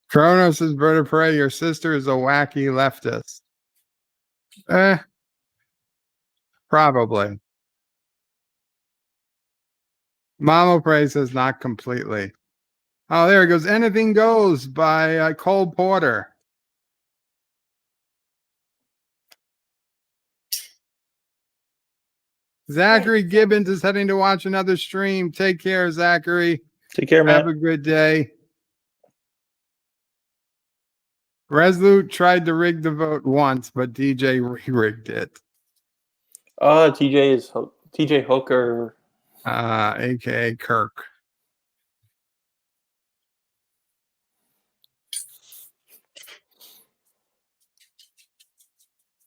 Kronos is Vertebrae. Your sister is a wacky leftist. Probably. Mama Prey says not completely. Oh, there it goes. Anything Goes by Cole Porter. Zachary Gibbons is heading to watch another stream. Take care, Zachary. Take care, man. Have a good day. Resolute tried to rig the vote once, but DJ re-rigged it. TJ is TJ Hooker. AKA Kirk.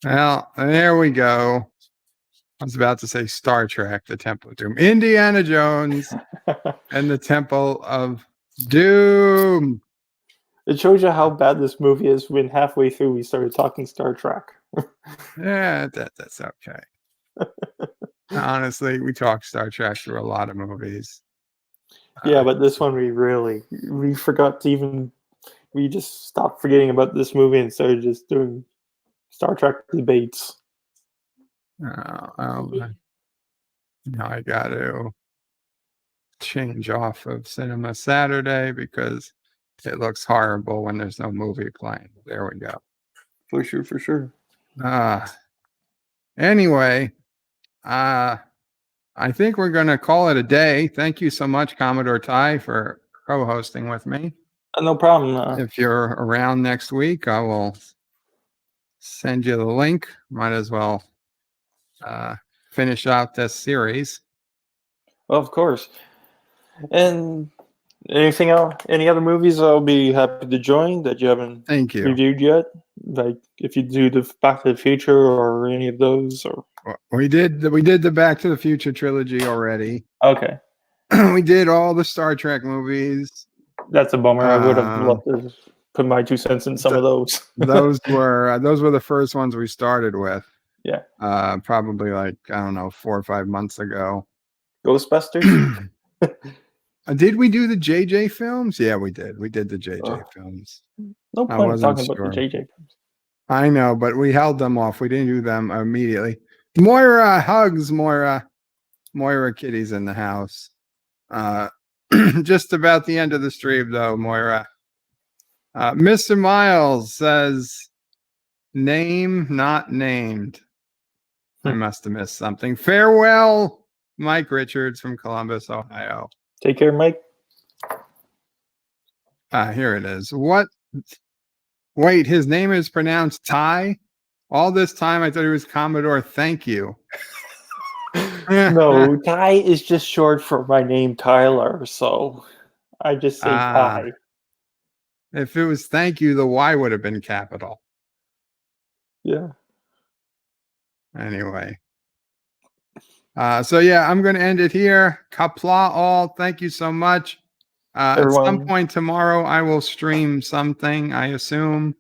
Well, there we go. I was about to say Star Trek, the Temple of Doom. Indiana Jones and the Temple of Doom. It shows you how bad this movie is when halfway through we started talking Star Trek. Yeah, that's okay. Honestly, we talk Star Trek through a lot of movies. Yeah, but this one we forgot to even, we just stopped forgetting about this movie and started just doing Star Trek debates. Now I got to change off of Sinema Saturday because it looks horrible when there's no movie playing. There we go. For sure. Anyway, I think we're going to call it a day. Thank you so much, Commodore Ty, for co-hosting with me. No problem. If you're around next week, I will send you the link. Might as well finish out this series. Well, of course. And anything else? Any other movies I'll be happy to join that you haven't Thank you. reviewed yet? Like if you do the Back to the Future or any of those, or We did the Back to the Future trilogy already. okay, We did all the Star Trek movies. that's a bummer. I would have Um, loved to put my 2 cents in some of those. those were the first ones we started with. Yeah, Probably like, I don't know, 4 or 5 months ago. Ghostbusters. Did we do the JJ films? Yeah, we did. We did the JJ films. No I point in wasn't talking about the sure. JJ. I know, but we held them off. We didn't do them immediately. Moira, hugs, Moira. Moira Kitty's in the house. Just about the end of the stream, though, Moira. Mr. Miles says, name not named. I must have missed something. Farewell, Mike Richards from Columbus, Ohio. Take care, Mike. Here it is. What? Wait, his name is pronounced Ty? All this time I thought he was Commodore. Thank you. No, Ty is just short for my name, Tyler. So I just say Ty. If it was thank you, the Y would have been capital. Yeah. Anyway. So yeah, I'm going to end it here. Qapla All. Thank you so much. At some point tomorrow, I will stream something, I assume.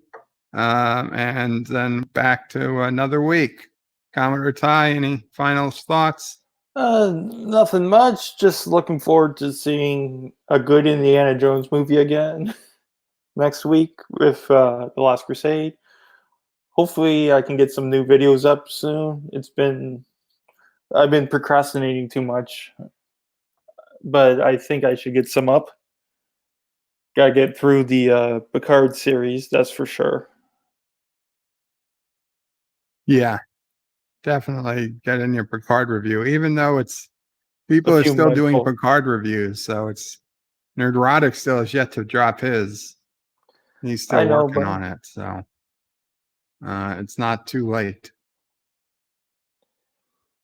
And then back to another week. Commodore Ty, any final thoughts? Nothing much. Just looking forward to seeing a good Indiana Jones movie again next week with The Last Crusade. Hopefully, I can get some new videos up soon. I've been procrastinating too much, but I think I should get some up. Gotta get through the Picard series, that's for sure. Yeah, definitely get in your Picard review, even though people A are few still months doing old. Picard reviews. So it's Nerdrotic still has yet to drop his. He's still working on it. So it's not too late.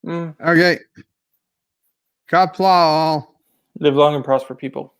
Okay. Qapla All. Live long and prosper, people.